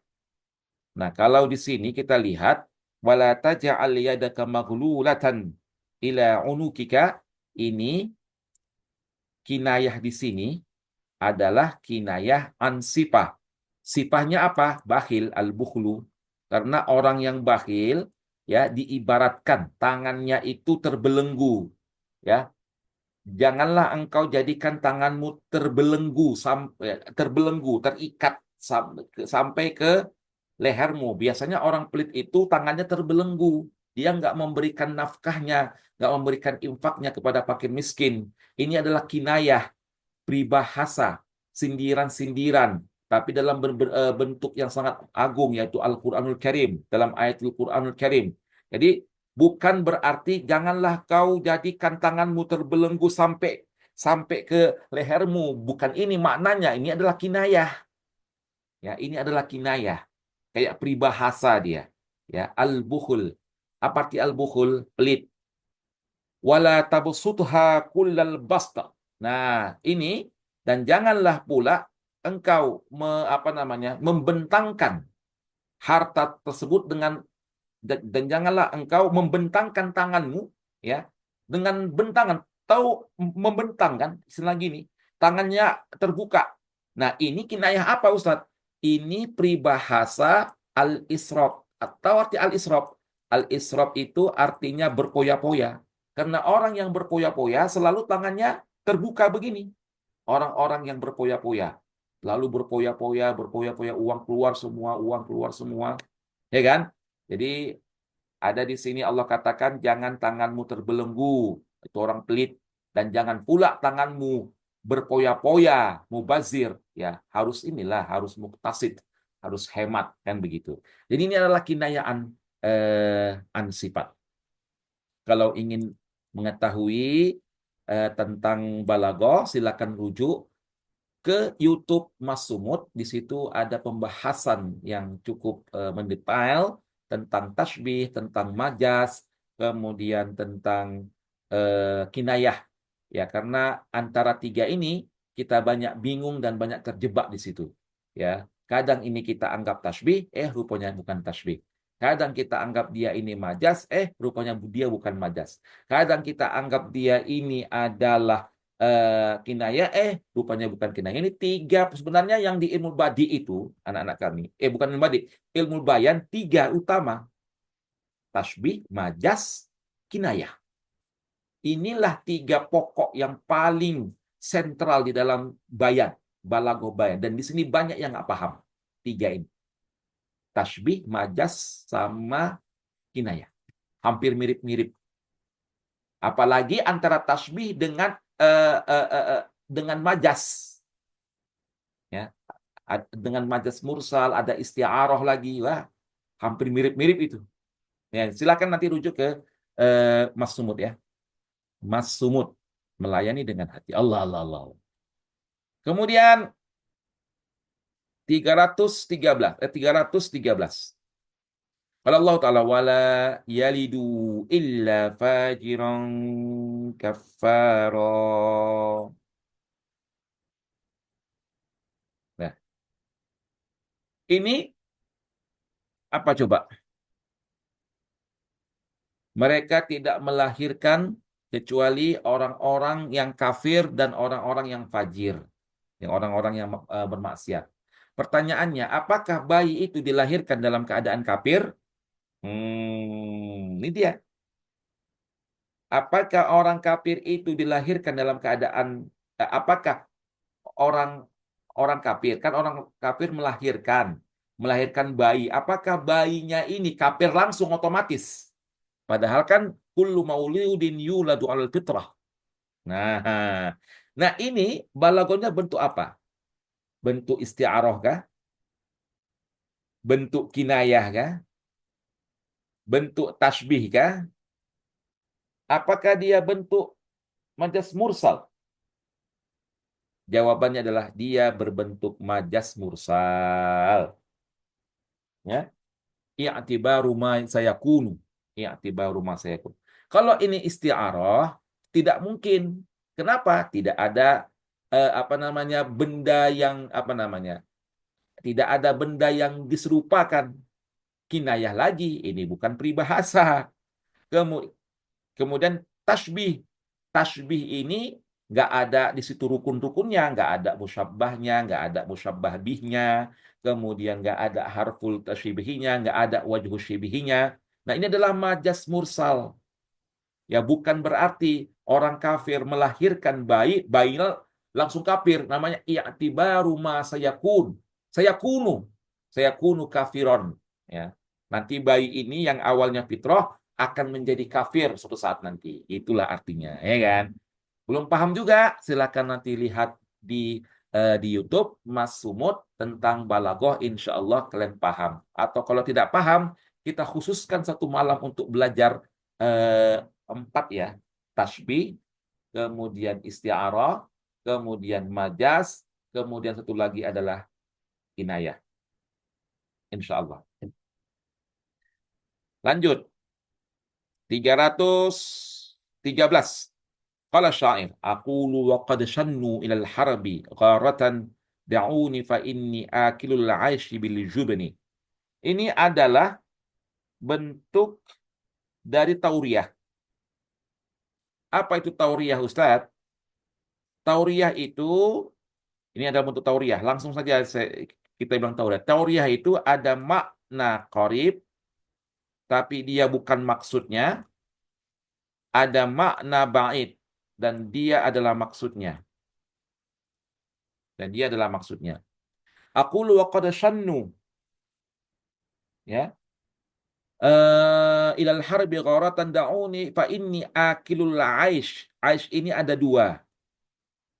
Nah, kalau di sini kita lihat wala taj'al yadaka maghlulatan ila unukika, ini kinayah di sini adalah kinayah an sifah. Sifahnya apa? Bakhil, al-bukhlu. Karena orang yang bakhil ya diibaratkan tangannya itu terbelenggu, ya. Janganlah engkau jadikan tanganmu terbelenggu, terikat sampai ke lehermu. Biasanya orang pelit itu tangannya terbelenggu. Dia nggak memberikan nafkahnya, nggak memberikan infaknya kepada fakir miskin. Ini adalah kinayah, peribahasa, sindiran-sindiran, tapi dalam bentuk yang sangat agung, yaitu Al-Quranul Karim, dalam ayat Al-Quranul Karim. Jadi bukan berarti janganlah kau jadikan tanganmu terbelenggu sampai sampai ke lehermu. Bukan ini maknanya. Ini adalah kinayah. Ya, ini adalah kinayah. Kayak peribahasa dia. Ya, al-bukhul. Apa arti al-bukhul? Pelit. Wala tabsutha kullal basta. Nah, ini dan janganlah pula engkau membentangkan harta tersebut dan janganlah engkau membentangkan tanganmu, ya, dengan bentangan. Tahu membentang kan? Istilah gini, tangannya terbuka. Nah, ini kinayah apa, Ustadz? Ini peribahasa al-isrof. Atau arti al-isrof. Al-isrof itu artinya berpoya-poya. Karena orang yang berpoya-poya selalu tangannya terbuka begini. Orang-orang yang berpoya-poya. Lalu berpoya-poya, berpoya-poya, uang keluar semua. Ya kan? Jadi ada di sini Allah katakan jangan tanganmu terbelenggu, itu orang pelit, dan jangan pula tanganmu berpoya-poya, mubazir, ya harus inilah, harus muktasid, harus hemat kan begitu. Jadi ini adalah kinayaan an sifat. Kalau ingin mengetahui tentang balaghah, silakan rujuk ke YouTube Mas Sumut. Di situ ada pembahasan yang cukup mendetail tentang tasbih, tentang majas, kemudian tentang kinayah. Ya, karena antara tiga ini kita banyak bingung dan banyak terjebak di situ. Ya, kadang ini kita anggap tasbih, rupanya bukan tasbih. Kadang kita anggap dia ini majas, rupanya dia bukan majas. Kadang kita anggap dia ini adalah kinayah, rupanya bukan kinayah. Ini tiga sebenarnya yang di ilmu badi itu anak-anak kami, bukan ilmu badi, ilmu bayan tiga utama: tasbih, majas, kinayah. Inilah tiga pokok yang paling sentral di dalam bayan, balaghah bayan. Dan di sini banyak yang nggak paham tiga ini: tasbih, majas, sama kinayah. Hampir mirip-mirip. Apalagi antara tasbih dengan majas, ya, dengan majas mursal, ada isti'arah lagi, wah, hampir mirip-mirip itu. Ya, silakan nanti rujuk ke Mas Sumut ya. Mas Sumut, melayani dengan hati. Allah, Allah, Allah. Kemudian 313. Kalau Allah Ta'ala wala yalidu illa fajiran kafara. Nah, ini apa coba? Mereka tidak melahirkan kecuali orang-orang yang kafir dan orang-orang yang fajir, yang orang-orang yang bermaksiat. Pertanyaannya, apakah bayi itu dilahirkan dalam keadaan kafir? Ini dia. Apakah orang kafir itu dilahirkan dalam keadaan apakah orang orang kafir, kan orang kafir melahirkan bayi. Apakah bayinya ini kafir langsung otomatis? Padahal kan kullu mauludin yuladu alal fitrah. Nah, nah ini balaghahnya bentuk apa? Bentuk isti'arah kah? Bentuk kinayah kah? Bentuk tasbih kah? Apakah dia bentuk majas mursal? Jawabannya adalah dia berbentuk majas mursal. Ya, i'tibaru ma sayakunu. I'tibaru ma sayakun. Kalau ini isti'arah, tidak mungkin. Kenapa? Tidak ada apa namanya benda yang apa namanya? Tidak ada benda yang diserupakan. Kinayah lagi, ini bukan peribahasa. Kemudian tasbih. Tasbih ini nggak ada di situ rukun-rukunnya, nggak ada musyabbahnya, nggak ada musyabbah bihnya, kemudian nggak ada harful tasybihnya, nggak ada wajhu syibihinya. Nah, ini adalah majas mursal. Ya, bukan berarti orang kafir melahirkan bayi, bayinya langsung kafir. Namanya i'tibaru ma sayakun. Sayakunu. Sayakunu kafiron. Ya. Nanti bayi ini yang awalnya fitrah akan menjadi kafir suatu saat nanti. Itulah artinya, ya kan? Belum paham juga, silakan nanti lihat di YouTube Mas Sumut tentang balaghah, insya Allah kalian paham. Atau kalau tidak paham, kita khususkan satu malam untuk belajar eh, 4 ya, tasbih, kemudian isti'arah, kemudian majas, kemudian satu lagi adalah inayah, insya Allah. Lanjut, 313. Qala syair, aqulu wa qad shannu ilal harbi gharatan da'uni fa inni akilul 'aishi bil jubni. Ini adalah bentuk dari tauriyah. Apa itu tauriyah, Ustaz? Tauriyah itu Ini adalah bentuk tauriah. Langsung saja kita bilang tauriah. Tauriah itu ada makna qarib, tapi dia bukan maksudnya. Ada makna ba'id, dan dia adalah maksudnya. Dan dia adalah maksudnya. Aqulu wa qad shannu, ya. Ilal harbi gharatan da'uni fa inni akilul aish. Aish ini ada dua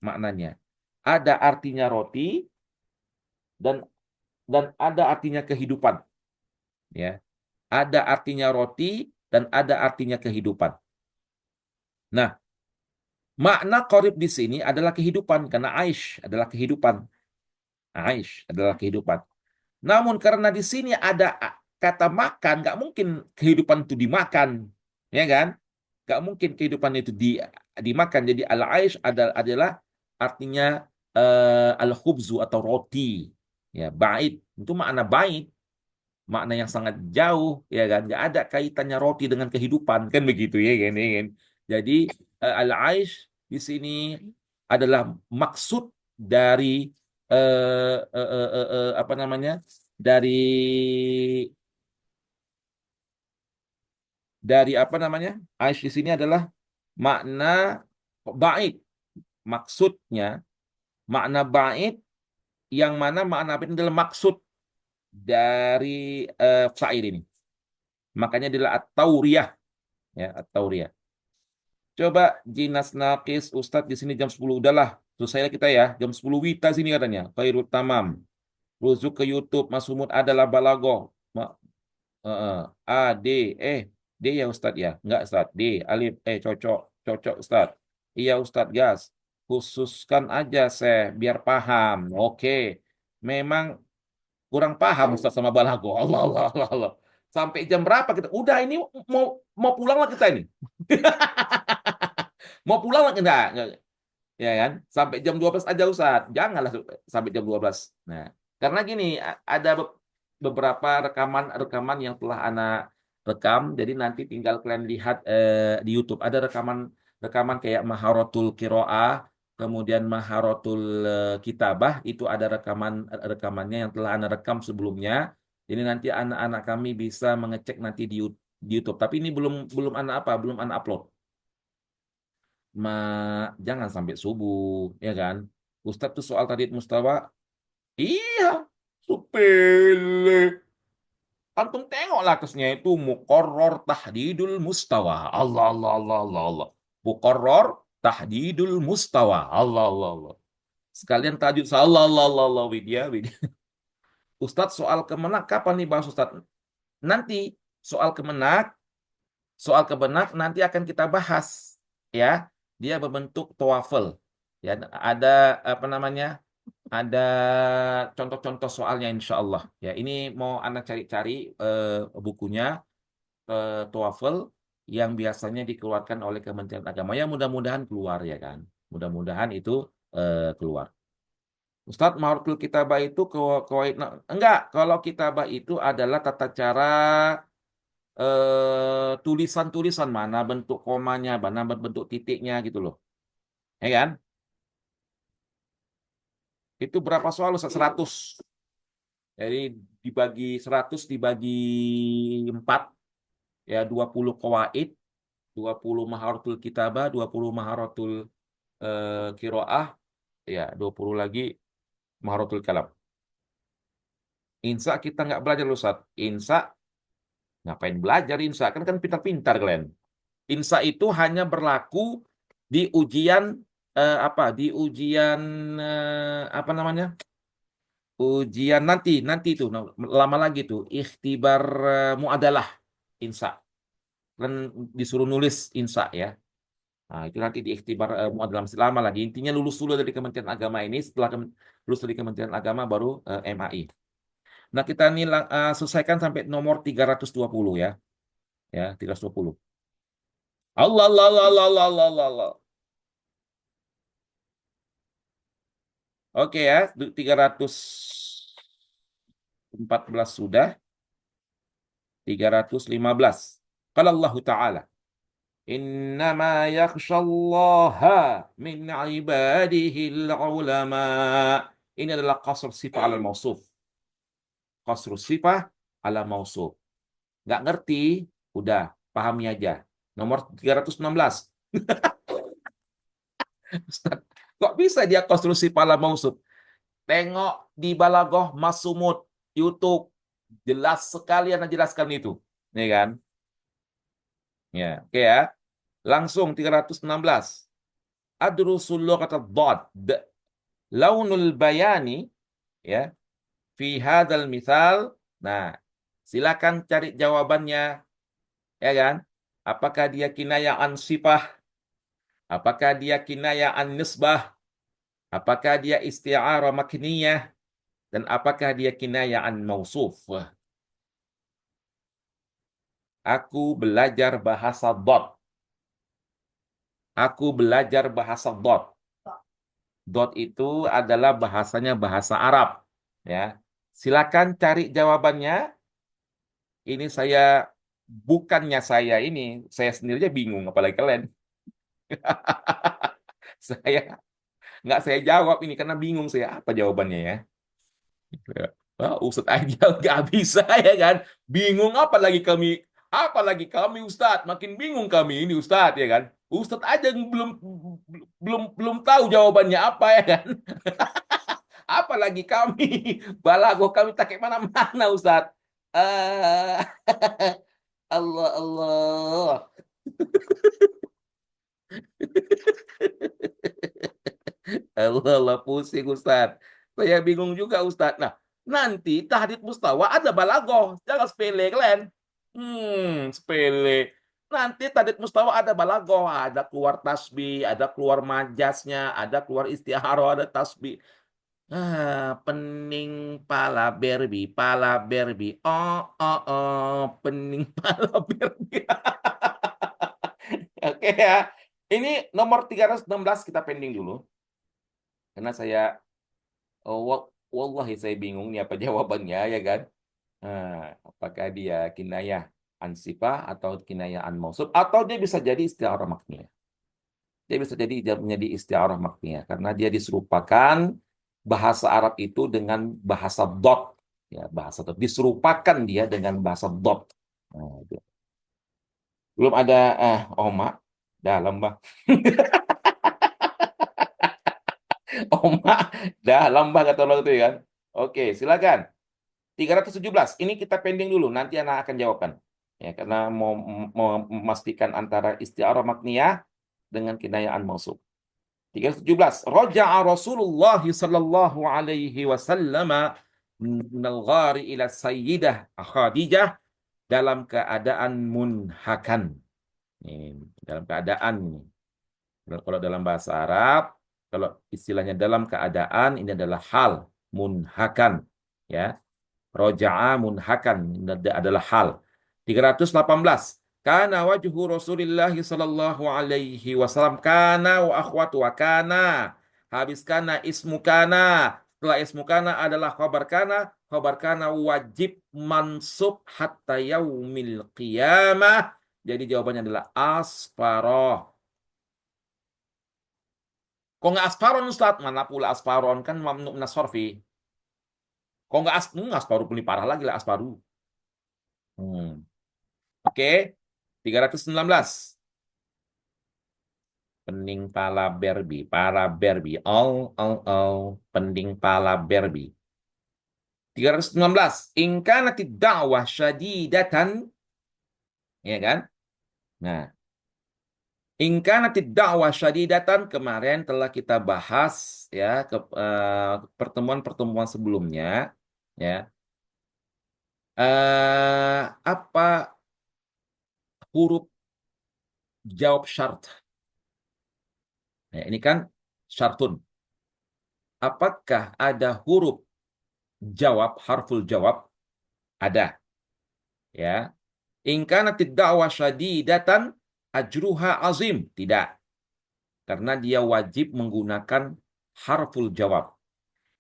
maknanya. Ada artinya roti, dan ada artinya kehidupan, ya. Ada artinya roti dan ada artinya kehidupan. Nah, makna qarib di sini adalah kehidupan, karena aish adalah kehidupan. Aish adalah kehidupan. Namun karena di sini ada kata makan, nggak mungkin kehidupan itu dimakan, ya kan? Nggak mungkin kehidupan itu dimakan. Jadi al-aish adalah artinya al-khubzu atau roti. Ya, bait itu makna bait, makna yang sangat jauh, ya kan? Nggak ada kaitannya roti dengan kehidupan, kan begitu ya kan? Ya kan? Jadi al-aish di sini adalah maksud dari apa namanya? Dari apa namanya? Aish di sini adalah makna bait. Maksudnya makna bait, yang mana makna bait adalah maksud dari syair ini. Makanya adalah at-tauriyah, ya, at-tauriyah. Coba Jinas Nakis Ustadz di sini jam 10 udahlah. Selesai kita ya. Jam 10 Wita sini katanya. Khairul Tamam. Ruzuk ke YouTube Mas Humud adalah balago. A D D ya Ustadz ya. Enggak Ustadz. D alif cocok. Cocok Ustadz. Iya Ustadz gas. Khususkan aja saya biar paham. Oke. Memang kurang paham Ustadz sama balago. Allah Allah Allah Allah. Sampai jam berapa kita? Udah ini mau mau pulang lah kita ini. Mau pulang lah enggak? Ya kan? Sampai jam 12 aja Ustaz. Janganlah sampai jam 12. Nah, karena gini, ada beberapa rekaman yang telah anak rekam, jadi nanti tinggal kalian lihat di YouTube. Ada rekaman kayak Maharatul Qiraah, kemudian Maharatul Kitabah, itu ada rekamannya yang telah anak rekam sebelumnya. Jadi nanti anak-anak kami bisa mengecek nanti di YouTube. Tapi ini belum belum anak apa, belum anak upload. Ma, jangan sampai subuh, ya kan? Ustadz tuh soal tadi mustawa, iya, sepele. Antum tengoklah atasnya itu muqarrar tahdidul mustawa. Allah Allah Allah Allah Allah. Muqarrar tahdidul mustawa. Allah Allah Allah. Sekalian tajuk Allah Allah Allah Allah Widya Widya. Ustadz soal kemenak kapan nih bahas Ustadz? Nanti soal kemenak, nanti akan kita bahas, ya. Dia berbentuk TOEFL, ya. Ada apa namanya, ada contoh-contoh soalnya insya Allah, ya. Ini mau anak cari-cari bukunya TOEFL yang biasanya dikeluarkan oleh Kementerian Agama, ya. Mudah-mudahan keluar, ya kan, mudah-mudahan itu keluar. Ustadz, Maharatul Kitabah itu enggak, kalau kitabah itu adalah tata cara tulisan-tulisan, mana bentuk komanya, mana bentuk titiknya gitu loh. Ya kan? Itu berapa soal Ustaz? 100. Jadi dibagi 100 dibagi 4, ya 20 qawaid, 20 maharatul kitabah, 20 maharatul qiraah, ya 20 lagi maharatul kalam. Insa kita nggak belajar Ustaz. Insa ngapain belajar Insa? Kan kan pintar-pintar kalian. Insa itu hanya berlaku di ujian apa? Di ujian apa namanya? Ujian nanti itu lama lagi tuh ikhtibar muadalah Insa. Kan disuruh nulis Insa, ya. Nah, itu nanti di ikhtibar muadalah masih lama lagi. Intinya lulus dulu dari Kementerian Agama ini, setelah lulus dari Kementerian Agama baru MAI. Nah, kita ini selesaikan sampai nomor 320, ya. Ya, 320. Allah Allah Allah Allah Allah Allah Allah. Allah. Oke, ya, 314 sudah, 315. Kalau Allah Ta'ala. Innama yakhshallaha min ibadihil ulama. Ini adalah qasr sifah ala mausuf. Qasr sifah ala mausuf. Nggak ngerti, udah pahami aja. Nomor 316. Ustaz, kok bisa dia konstruksi pala mausuf? Tengok di Balagoh Masumud YouTube, jelas sekali Anda jelaskan itu. Ya kan? Ya, oke ya. Langsung 316. Adrusul kata dhad. Launul bayani ya fi hadzal misal. Nah, silakan cari jawabannya, ya kan? Apakah dia kinayah an sifah? Apakah dia kinayah an nisbah? Apakah dia isti'arah makniyah? Dan apakah dia kinayah an mausuf? Aku belajar bahasa dot. Aku belajar bahasa dot. Dot itu adalah bahasanya bahasa Arab. Ya, silakan cari jawabannya. Ini bukannya saya sendiri aja bingung, apalagi kalian. Saya nggak saya jawab ini karena bingung saya apa jawabannya ya. Wah, Ustadz aja nggak bisa ya kan. Bingung apalagi kami Ustadz, makin bingung kami ini Ustadz ya kan. Ustadz aja yang belum tahu jawabannya apa ya kan. Apalagi kami, balago kami tak kayak mana-mana Ustadz. Eh, Allah Allah. Allah Allah pusing Ustadz. Saya bingung juga Ustadz. Nah, nanti tahdid mustawa ada balagoh. Jangan sepele kalian. Sepele. Nanti tahdid mustawa ada balagoh. Ada keluar tasbih, ada keluar majasnya, ada keluar istiharoh, ada tasbih. Pening pala berbi. Pening pala berbi. Oke ya. Ini nomor 316 kita pending dulu. Karena oh, wallahi saya bingung nih apa jawabannya ya kan. Apakah dia kinayah an sifah atau kinayah an mausuf atau dia bisa jadi istiarah makniyah. Dia bisa jadi menjadi istiarah makniyah karena dia diserupakan bahasa Arab itu dengan bahasa dot ya bahasa dot diserupakan dia dengan bahasa dot. Gitu. Belum ada mak dalam Bang. Mak dalam Bang kata orang itu ya kan. Oke, silakan. 317. Ini kita pending dulu, nanti anak akan jawabkan. Ya, karena mau memastikan antara istiarah makniyah dengan kinayaan mausuf. 317. Raja'a Rasulullah sallallahu alaihi wasallam minal ghari ila sayyidah Khadijah dalam keadaan munhakan. Ini, dalam keadaan ini. Kalau dalam bahasa Arab, kalau istilahnya dalam keadaan ini adalah hal munhakan, ya. Roja'a munhakan adalah hal. 318. Kana wajhu Rasulullah sallallahu alaihi wasallam kana wa akhwatu wa kana. Habis kana ismu kana. Setelah ismu kana adalah khabar kana. Khabar kana wajib mansub hatta yaumil qiyamah. Jadi jawabannya adalah asfaroh. Kok nggak asfaron Ustaz? Mana pula asfaron kan mamnu minas sorfi. Kok nggak asparu pun parah lagi lah asparu. Oke, 319. Pening pala berbi, para berbi. Pening pala berbi. 319. Ingkanati da'wah syadidatan. Ya kan? Nah, ingkanati da'wah syadidatan kemarin telah kita bahas ya ke pertemuan-pertemuan sebelumnya. Ya. Apa huruf jawab syarat? Nah, ini kan syartun. Apakah ada huruf jawab, harful jawab? Ada. Ya. In kanatid da'wah syadidatan ajruha azim. Tidak. Karena dia wajib menggunakan harful jawab.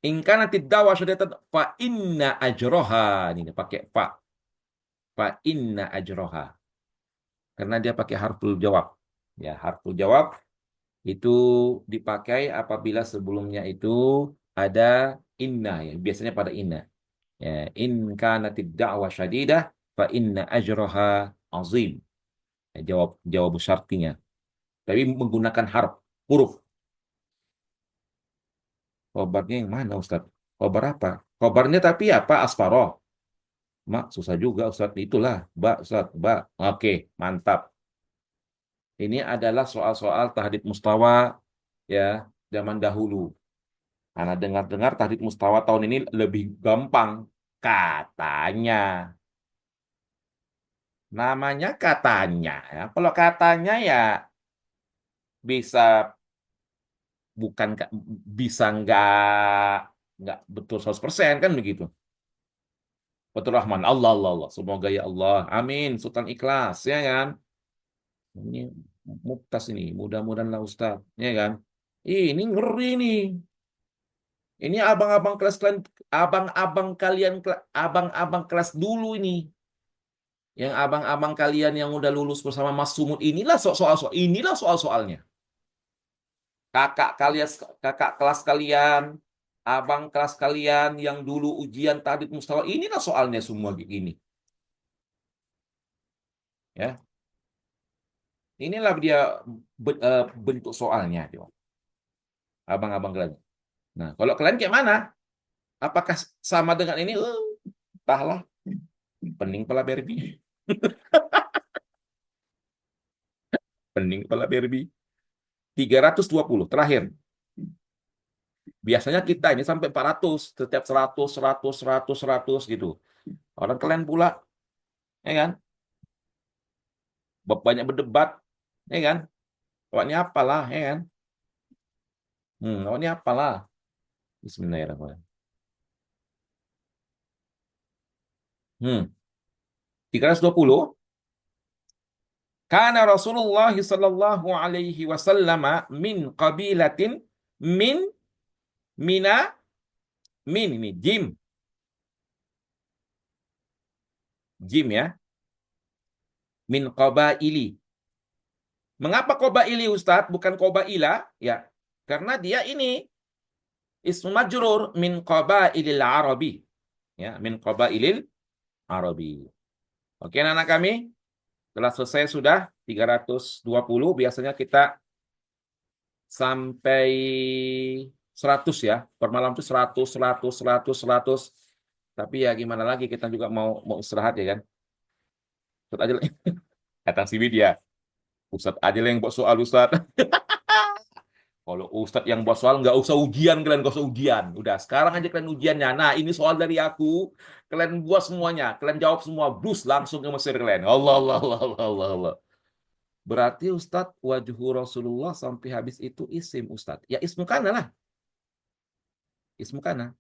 In kanatid da'wah syadidatan fa inna ajroha. Ini pakai fa. Fa inna ajroha. Karena dia pakai harful jawab. Ya, harfu jawab itu dipakai apabila sebelumnya itu ada inna ya, biasanya pada inna. Ya, in kanatid da'wah syadidah fa inna ajraha azim. Ya, jawab syartinya. Tapi menggunakan huruf. Khobarnya yang mana Ustaz? Khobar apa? Khobarnya tapi apa? Asfaroh. Mak, susah juga Ustaz. Itulah, ba Ustaz, ba. Oke, mantap. Ini adalah soal-soal tahdid mustawa ya zaman dahulu. Karena dengar-dengar tahdid mustawa tahun ini lebih gampang katanya. Namanya katanya ya. Kalau katanya ya bisa bukan bisa nggak betul 100% kan begitu. Betul Rahman. Allah Allah Allah. Semoga ya Allah. Amin. Sultan ikhlas ya kan. Ini muktas ini. Mudah-mudahan lah Ustaz. Ya kan. Ini ngeri nih. Ini abang-abang kelas kalian, abang-abang kalian, abang-abang kelas dulu ini. Yang abang-abang kalian yang udah lulus bersama Mas Sumut inilah soal-soal inilah soal-soalnya. Kakak kalian, kakak kelas kalian, abang kelas kalian yang dulu ujian tadid mustawa inilah soalnya semua gini. Ya, inilah dia bentuk soalnya, coba. Abang-abang kalian. Nah, kalau kalian kayak mana? Apakah sama dengan ini? Entahlah, pening kepala Barbie. Pening kepala Barbie. 320 terakhir. Biasanya kita ini sampai 400, setiap 100, 100, 100, 100 gitu. Orang kalian pula, ya kan? Banyak berdebat, ya kan? Awaknya apalah, ya kan? Awaknya apalah. Bismillahirrahmanirrahim. 320. Karena Rasulullah sallallahu alaihi wasallam min qabilatin min mina min ini jim ya, min qabaili. Mengapa qabaili Ustadz bukan qabaila? Ya, karena dia ini ismu majrur min qabailil arabi. Ya, min qabailil arabi. Oke, anak-anak kami, telah selesai sudah 320. Biasanya kita sampai 100 ya. Per malam itu 100, 100, 100, 100. Tapi ya gimana lagi, kita juga mau istirahat ya kan. Ustaz aja lah. Kata si Widya. Ustaz aja lah yang buat soal Ustaz. Kalau Ustadz yang buat soal nggak usah ujian, kalian nggak usah ujian. Udah sekarang aja kalian ujiannya. Nah ini soal dari aku, kalian buat semuanya, kalian jawab semua, bus langsung ke Mesir kalian. Allah Allah Allah Allah Allah. Allah. Berarti Ustadz wajhu Rasulullah sampai habis itu isim Ustadz. Ya ismu kana lah, ismu kana.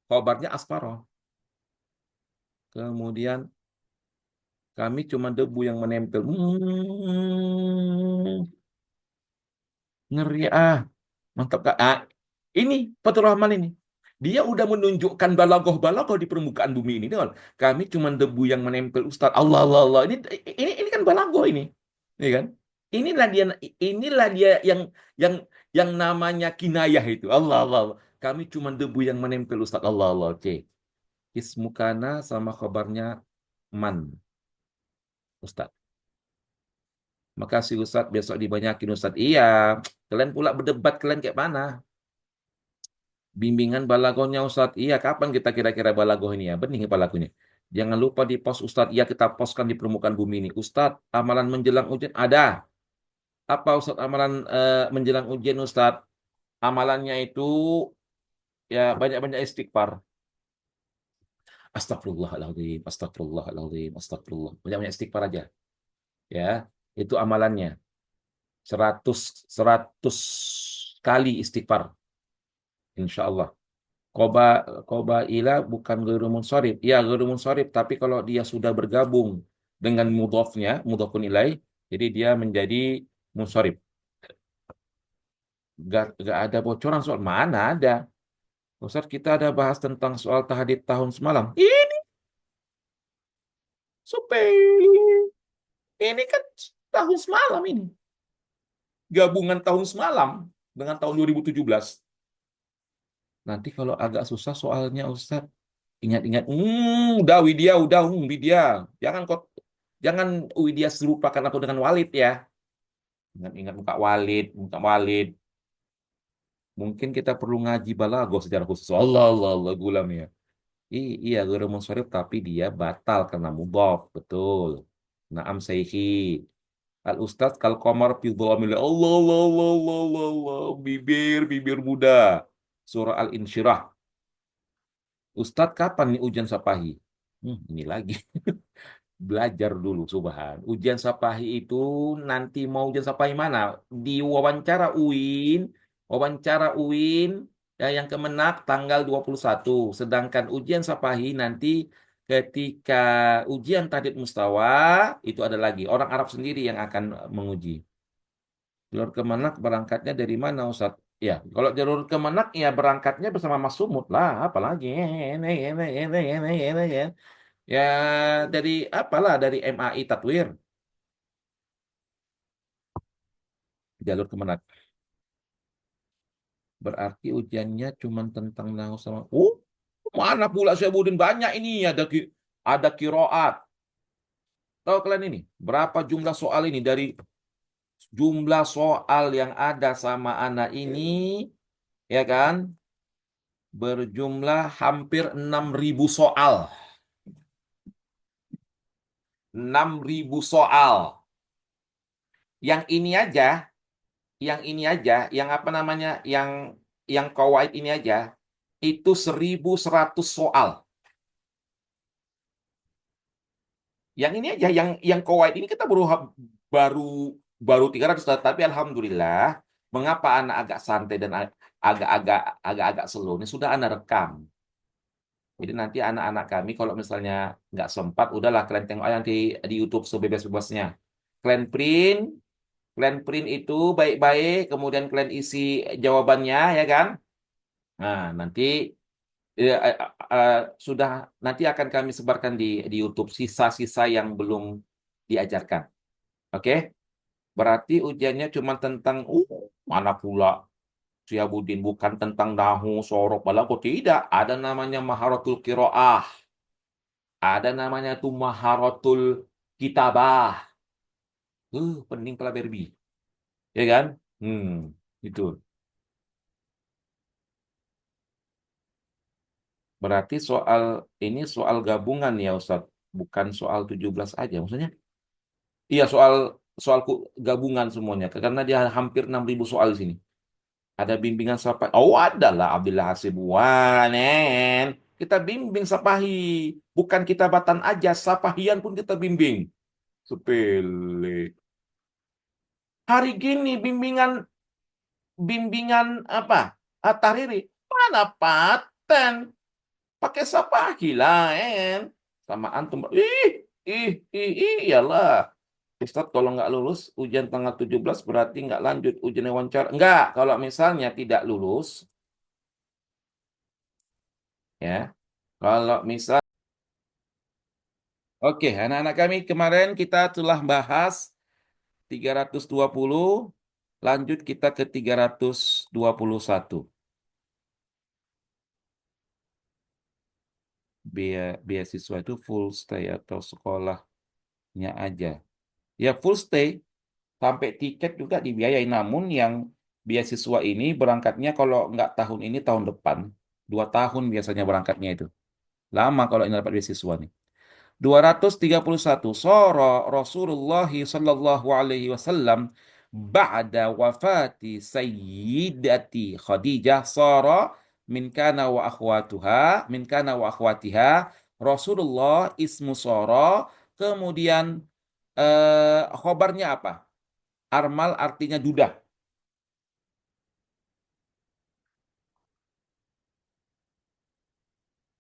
Khobarnya asfaroh. Kemudian kami cuma debu yang menempel. Ngeri ah. Mantap Kak. Ah, ini Fatur Rahman ini. Dia udah menunjukkan balagoh-balagoh di permukaan bumi ini. Dengar. Kami cuma debu yang menempel Ustaz. Allah Allah Allah. Ini kan balagoh ini. Iya kan? Inilah dia yang yang namanya kinayah itu. Allah Allah Allah. Kami cuma debu yang menempel Ustaz. Allah Allah. Oke. Ismukana sama khabarnya man Ustaz. Makasih Ustaz, besok dibanyakin Ustaz. Iya, kalian pula berdebat kalian kayak mana? Bimbingan balagohnya Ustadz. Iya, kapan kita kira-kira balagoh ini ya? Bening balagohnya. Jangan lupa di post Ustadz. Iya, kita postkan di permukaan bumi ini. Ustadz, amalan menjelang ujian ada. Apa Ustadz amalan menjelang ujian Ustadz? Amalannya itu ya banyak-banyak istighfar. Astagfirullahaladzim, astagfirullahaladzim, astagfirullah. Banyak-banyak istighfar aja. Ya, itu amalannya. 100 kali istighfar. Insya Allah. Koba koba ila bukan ghairu munsharif. Ya, ghairu munsharif, tapi kalau dia sudah bergabung dengan mudhofnya, mudhofun ilaih, jadi dia menjadi munsharif. Gak ada bocoran soal mana ada. Ustaz, kita ada bahas tentang soal tahdid tahun semalam. Ini sepele. Ini kan tahun semalam ini. gabungan tahun semalam dengan tahun 2017. Nanti kalau agak susah soalnya Ustaz, ingat-ingat, udah Widya, udah Widya. Jangan kok, jangan Widya serupakan aku dengan Walid ya. Ingat-ingat muka Walid, muka Walid. Mungkin kita perlu ngaji balaghah secara khusus. Allah, Allah, Allah, gulam ya. Iya, guru munsharif, tapi dia batal karena mudhaf, betul. Naam Sayyidi. Al Ustaz kal qamar fi dhulamil. Allah, Allah, Allah, Allah, Allah, Allah. Bibir, bibir muda. Surah Al-Insyirah. Ustadz kapan nih ujian Sapahi? Ini lagi. Belajar dulu, Subhan. Ujian Sapahi itu nanti mau ujian Sapahi mana? Di wawancara UIN ya, yang Kemenak tanggal 21. Sedangkan ujian Sapahi nanti ketika ujian Tadid Mustawa, itu ada lagi. Orang Arab sendiri yang akan menguji. Jalur Kemenak berangkatnya dari mana, Ustaz? Ya, kalau jalur Kemenak ya berangkatnya bersama Mas Sumut lah, apalagi ya dari apalah dari MAI Tatwir, jalur Kemenak. Berarti ujiannya cuma tentang nahwu sama mana pula Syahbudin banyak ini ada kiroat. Tahu kalian ini? Berapa jumlah soal ini dari jumlah soal yang ada sama anak ini ya kan? Berjumlah hampir 6.000 soal. 6.000 soal. Yang ini aja, yang apa namanya, yang kawaid ini aja, itu 1.100 soal. Yang ini aja, yang kawaid ini kita baru baru 300, tapi alhamdulillah, mengapa anak agak santai dan agak-agak slow ini sudah anak rekam. Jadi nanti anak-anak kami kalau misalnya nggak sempat, udahlah kalian tengok aja nanti di YouTube sebebas-bebasnya. Kalian print, kalian print itu baik-baik, kemudian kalian isi jawabannya ya kan. Nah, nanti sudah nanti akan kami sebarkan di YouTube sisa-sisa yang belum diajarkan. Oke? Berarti ujiannya cuma tentang mana pula Syiabuddin bukan tentang nahu, sorok, balaghah tidak. Ada namanya maharatul qiraah, ada namanya tuh maharatul kitabah. Pening kepala Barbie, ya kan? Hmm, itu. Berarti soal ini soal gabungan ya Ustaz, bukan soal 17 aja. Maksudnya iya soal soal gabungan semuanya karena dia hampir 6.000 soal di sini. Ada bimbingan Sapahi. Oh, ada lah Abdullah Hasibuan. Kita bimbing Sapahi. Bukan kita batan aja, Sapahian pun kita bimbing. Sepele. Hari gini bimbingan bimbingan apa? Tahriri. Mana paten? Pakai Sapahi lah, sama antum. Iyalah. Ustadz kalau nggak lulus ujian tanggal 17 berarti nggak lanjut ujian wawancara. Nggak, kalau misalnya tidak lulus, ya. Kalau misal, oke, anak-anak kami kemarin kita telah bahas 320, lanjut kita ke 321. Beasiswa itu full stay atau sekolahnya aja. Ya full stay, sampai tiket juga dibiayai. Namun yang beasiswa ini berangkatnya kalau nggak tahun ini tahun depan, 2 tahun biasanya berangkatnya itu. Lama kalau ini dapat beasiswa nih. 231 Sara Rasulullah sallallahu alaihi wasallam ba'da wafati sayyidati Khadijah Sara min kana wa akhwatuha min kana wa akhwatiha Rasulullah ismu Sara, kemudian khobarnya apa? Armal artinya duda.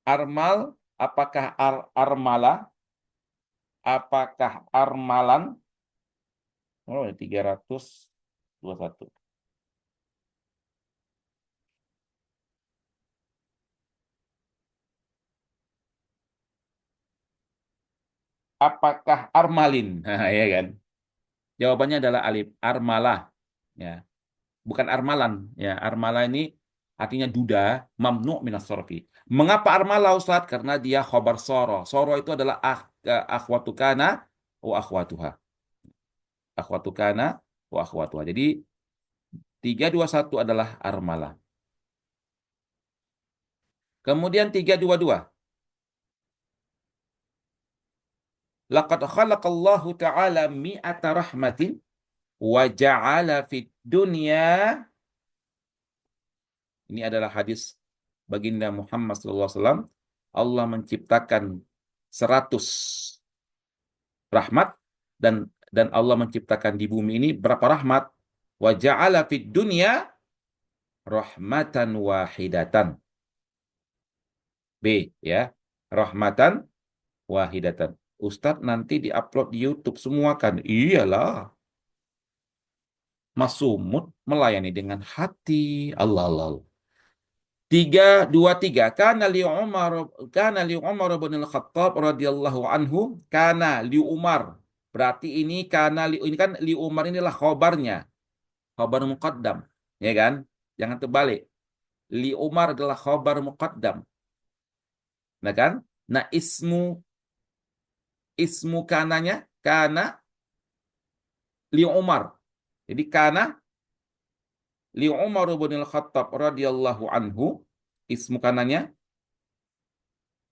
Armal apakah armala? Apakah armalan? Oh, 321. Apakah armalin? Nah, ya kan? Jawabannya adalah alif. Armalah. Ya, bukan armalan. Ya, armala ini artinya duda, mamnu minas sorfi. Mengapa armala Ustaz? Karena dia khobar soro. Soro itu adalah akhwatukana wa akhwatuha. Akhwatukana wa akhwatuha. Jadi 321 adalah armala. Kemudian 322. Laqad khalaqallahu ta'ala mi'ata rahmatin wa ja'ala fid dunya. Ini adalah hadis baginda Muhammad SAW. Allah menciptakan 100 rahmat, dan Allah menciptakan di bumi ini berapa rahmat? Wa ja'ala fid dunya rahmatan wahidatan. B, ya. Rahmatan wahidatan. Ustadz, nanti diupload di YouTube semua kan? Iyalah. Mas Sumut melayani dengan hati. Allah Allah. 323. Kana li Umar bin Al-Khattab radhiyallahu anhu, kana li Umar. Berarti ini ini kan li Umar inilah khobarnya, khobar muqaddam, ya kan? Jangan terbalik. Li Umar adalah khobar muqaddam, nah kan? Nah, ismu kananya kana li Umar. Jadi kana li Umar bin Al-Khattab radhiyallahu anhu, ismu kanannya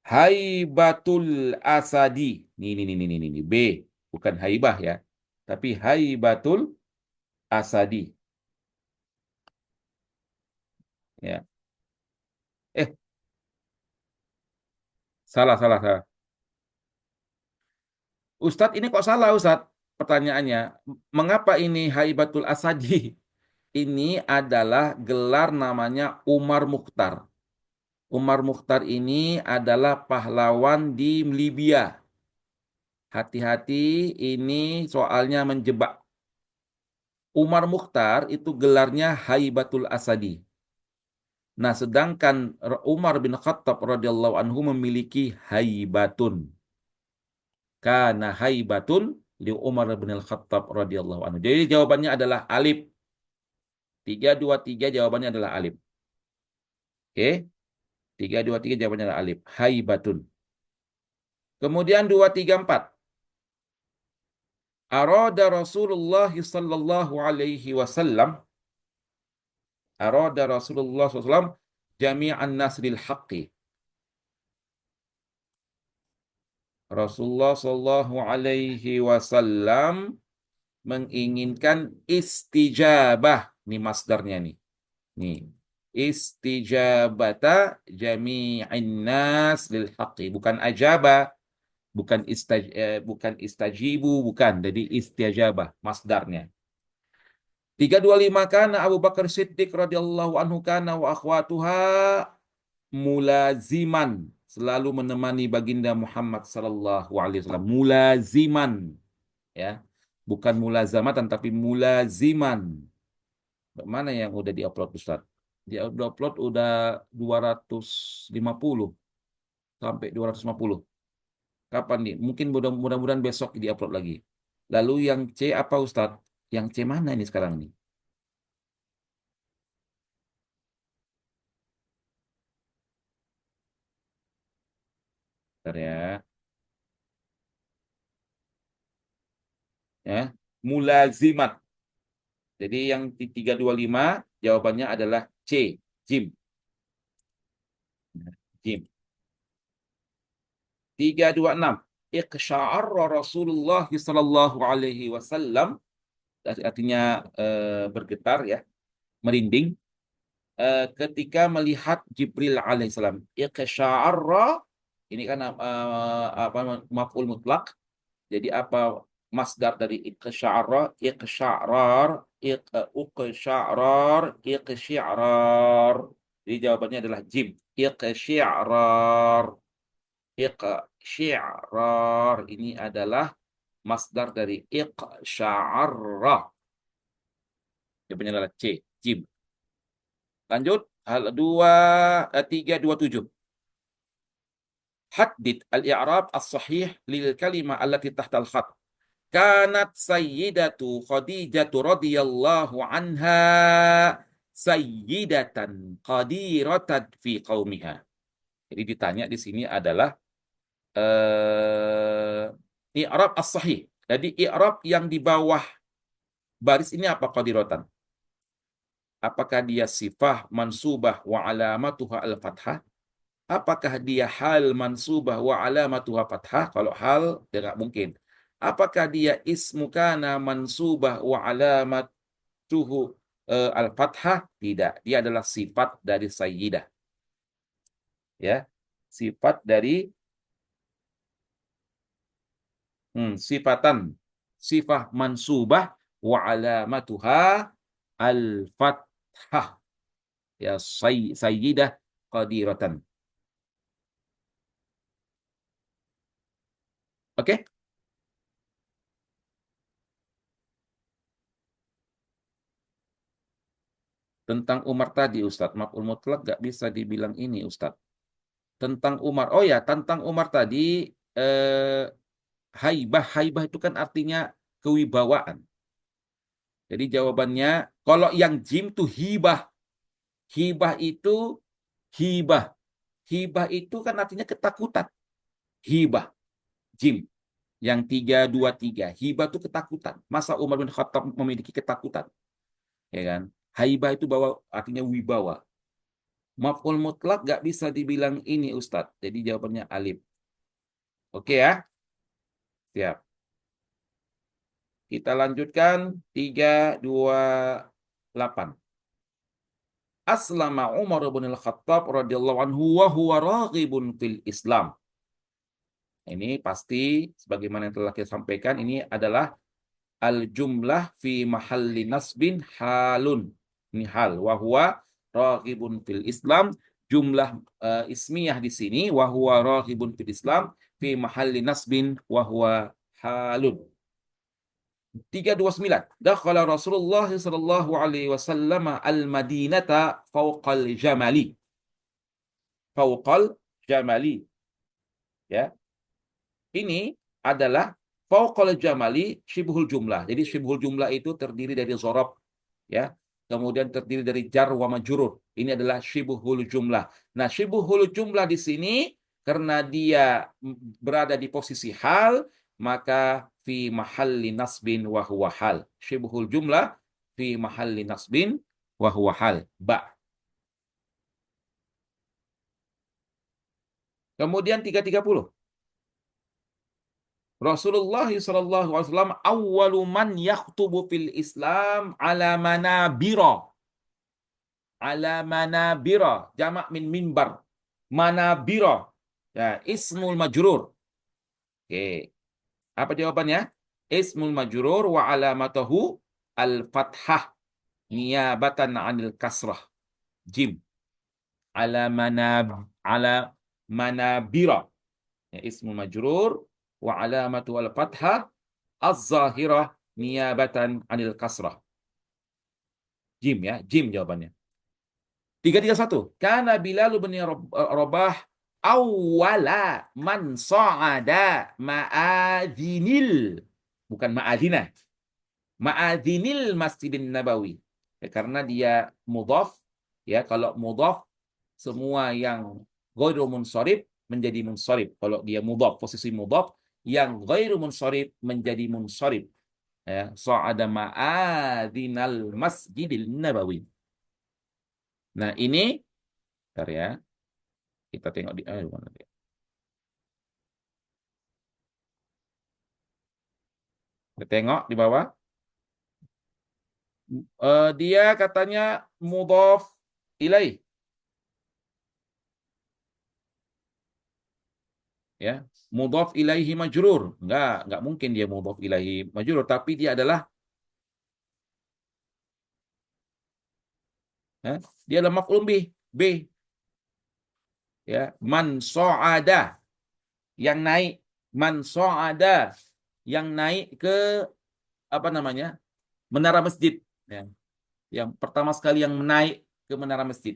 Haibatul Asadi. Ini B, bukan Haibah ya, tapi Haibatul Asadi. Ya. Eh, salah, salah. Ustadz, ini kok salah, Ustadz? Pertanyaannya, mengapa ini Haibatul Asadi? Ini adalah gelar namanya Umar Mukhtar. Umar Mukhtar ini adalah pahlawan di Libya. Hati-hati, ini soalnya menjebak. Umar Mukhtar itu gelarnya Haibatul Asadi. Nah, sedangkan Umar bin Khattab radhiyallahu anhu memiliki haibatun. Kana haibatun li Umar bin Khattab radhiyallahu anhu. Jadi jawabannya adalah alif. 323 jawabannya adalah alif. Oke? 323 jawabannya adalah alif. Haibatun. Kemudian 234. Arada Rasulullah sallallahu alaihi wasallam. Arada Rasulullah SAW jami'an nasril haqqi. Rasulullah sallallahu alaihi wasallam menginginkan istijabah. Ini masdarnya nih. Nih. Istijabata jami'in nas lil haqqi. Bukan ajaba, bukan istajibu, bukan. Jadi istijabah masdarnya. 325, kana Abu Bakar Siddiq radhiyallahu anhu kana wa akhwatuha mulaziman, selalu menemani baginda Muhammad sallallahu alaihi wasallam. Mulaziman, ya. Bukan mulazamatan tapi mulaziman. Mana yang udah diupload Ustaz? Diupload udah 250 sampai 250. Kapan nih? Mungkin mudah-mudahan besok diupload lagi. Lalu yang C apa Ustaz? Yang C mana ini sekarang nih? Bentar ya. Ya. Mulazimat. Jadi yang di 325 jawabannya adalah C. Jim. Jim. 326. Iqsya'arra Rasulullah sallallahu alaihi wasallam, artinya bergetar ya, merinding ketika melihat Jibril alaihissalam. Iqsya'arra ini kan apa, maf'ul mutlak. Jadi apa masdar dari iqsya'arra? Iqsya'rar, iqsya'rar, iqsya'rar. Jadi jawabannya adalah jim. Iqsya'rar. Iqsya'rar ini adalah masdar dari iqsya'arra. Jawabannya adalah C, jim. Lanjut, hal 327. Haddid al-i'rab as-sahih lil kalimah allati tahta al-khat. kanat sayyidatu Khadijatu radhiyallahu anha sayyidatan qadiratan fi qaumiha. Jadi ditanya di sini adalah i'rab as-sahih. Jadi i'rab yang di bawah baris ini apa qadiratan? Apakah dia sifah mansubah wa alamatuha al-fathah? Apakah dia hal mansubah wa alamatuha fathah? Kalau hal, tidak mungkin. Apakah dia ismu kana mansubah wa alamatuhu al-fathah? Tidak. Dia adalah sifat dari sayyidah. Ya, sifat dari sifatan, sifah mansubah wa alamatuha al-fathah. Ya, sayyidah qadiratan. Oke? Tentang Umar tadi, Ustadz. Maf'ul mutlak nggak bisa dibilang ini, Ustadz. Tentang Umar. Oh ya, tentang Umar tadi, haibah. Haibah itu kan artinya kewibawaan. Jadi jawabannya, kalau yang jim tuh hibah. Hibah itu, hibah. Hibah itu kan artinya ketakutan. Hibah, jim. Yang 323. Hibah itu ketakutan. Masa Umar bin Khattab memiliki ketakutan? Ya kan? Haibah itu bawa artinya wibawa. Maf'ul mutlak nggak bisa dibilang ini Ustadz. Jadi jawabannya alif. Oke ya? Siap. Kita lanjutkan 328. Aslama Umar bin Al-Khattab radhiyallahu anhu wa huwa raghibun fil Islam. Ini pasti sebagaimana yang telah kita sampaikan ini adalah al-jumlah fi mahalli nasbin halun. Ini hal wa huwa raghibun fil Islam. Jumlah ismiyah di sini wa huwa raghibun fil Islam fi mahalli nasbin wa huwa halun. 329. Dakhala Rasulullah sallallahu alaihi wasallam al-Madinata fawqal jamali. Fawqal jamali. Ya. Ini adalah fawqal jamali syibhul jumlah. Jadi syibhul jumlah itu terdiri dari dzaraf, ya. Kemudian terdiri dari jar wa majrur. Ini adalah syibhul jumlah. Nah, syibhul jumlah di sini karena dia berada di posisi hal, maka fi mahalli nasbin wa huwa hal. Syibhul jumlah fi mahalli nasbin wa huwa hal. Ba. Kemudian 330. Rasulullah sallallahu alaihi wasallam awwalu man yakhtubu fil Islam ala manabira. Ala manabira, jamak min mimbar. Manabira. Ya, ismul majrur. Oke. Apa jawabannya? Ismul majrur wa alamatahu al-fathah niyabatan 'anil kasrah. Jim. Ala manabira. Ya, ismul majrur wa alamatu al-fathah az-zahirah niyabatan 'anil kasrah. Jim ya, jim jawabannya. 331. Kana Bilal bin Rabah awwala man sa'ada ma'adhinil, bukan ma'adhinah, ma'adhinil Masjidin Nabawi. Ya, karena dia mudhaf, ya kalau mudhaf semua yang ghairu munsharif menjadi munsharif. Kalau dia mudhaf, posisi mudhaf, yang ghairu munsharif menjadi munsharif. Ya, sa'ada ma'adhinal Masjidil Nabawi. Nah, ini bentar ya. Kita tengok di mana dia. Kita tengok di bawah. Dia katanya mudhaf ilaih. Ya, mudhaf ilaihi majrur. Enggak mungkin dia mudhaf ilaihi majrur, tapi dia adalah dia adalah maf'ul bih. B. Ya, man so'ada yang naik, man so'ada yang naik ke apa namanya? Menara masjid, ya. Yang pertama sekali yang naik ke menara masjid.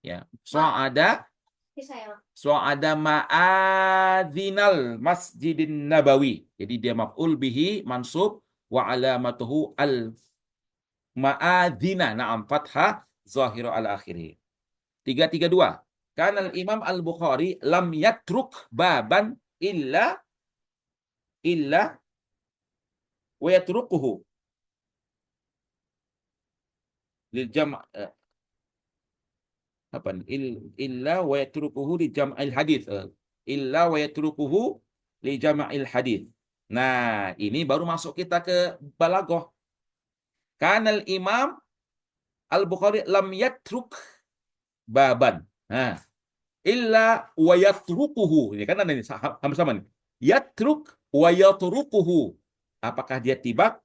Ya, so'ada So'ada ma'adzinal masjidin nabawi. Jadi dia maf'ul bihi mansub wa alamatuhu al ma'adzina. Na'am fathah zahira al akhirih. 332. Karena Imam Al-Bukhari lam yatruk baban illa wa yatrukuhu lil jam' apa nih? Illa wa yatrukuhu li jam'il hadis. Illa wa yatrukuhu li jam'il hadis. Nah, ini baru masuk kita ke balaghah. Kanal Imam Al-Bukhari lam yatruk baban. Nah, illa wa yatrukuhu. Ini kan ada ini hampir sama nih. Yatruk wa yatrukuhu. Apakah dia tibak?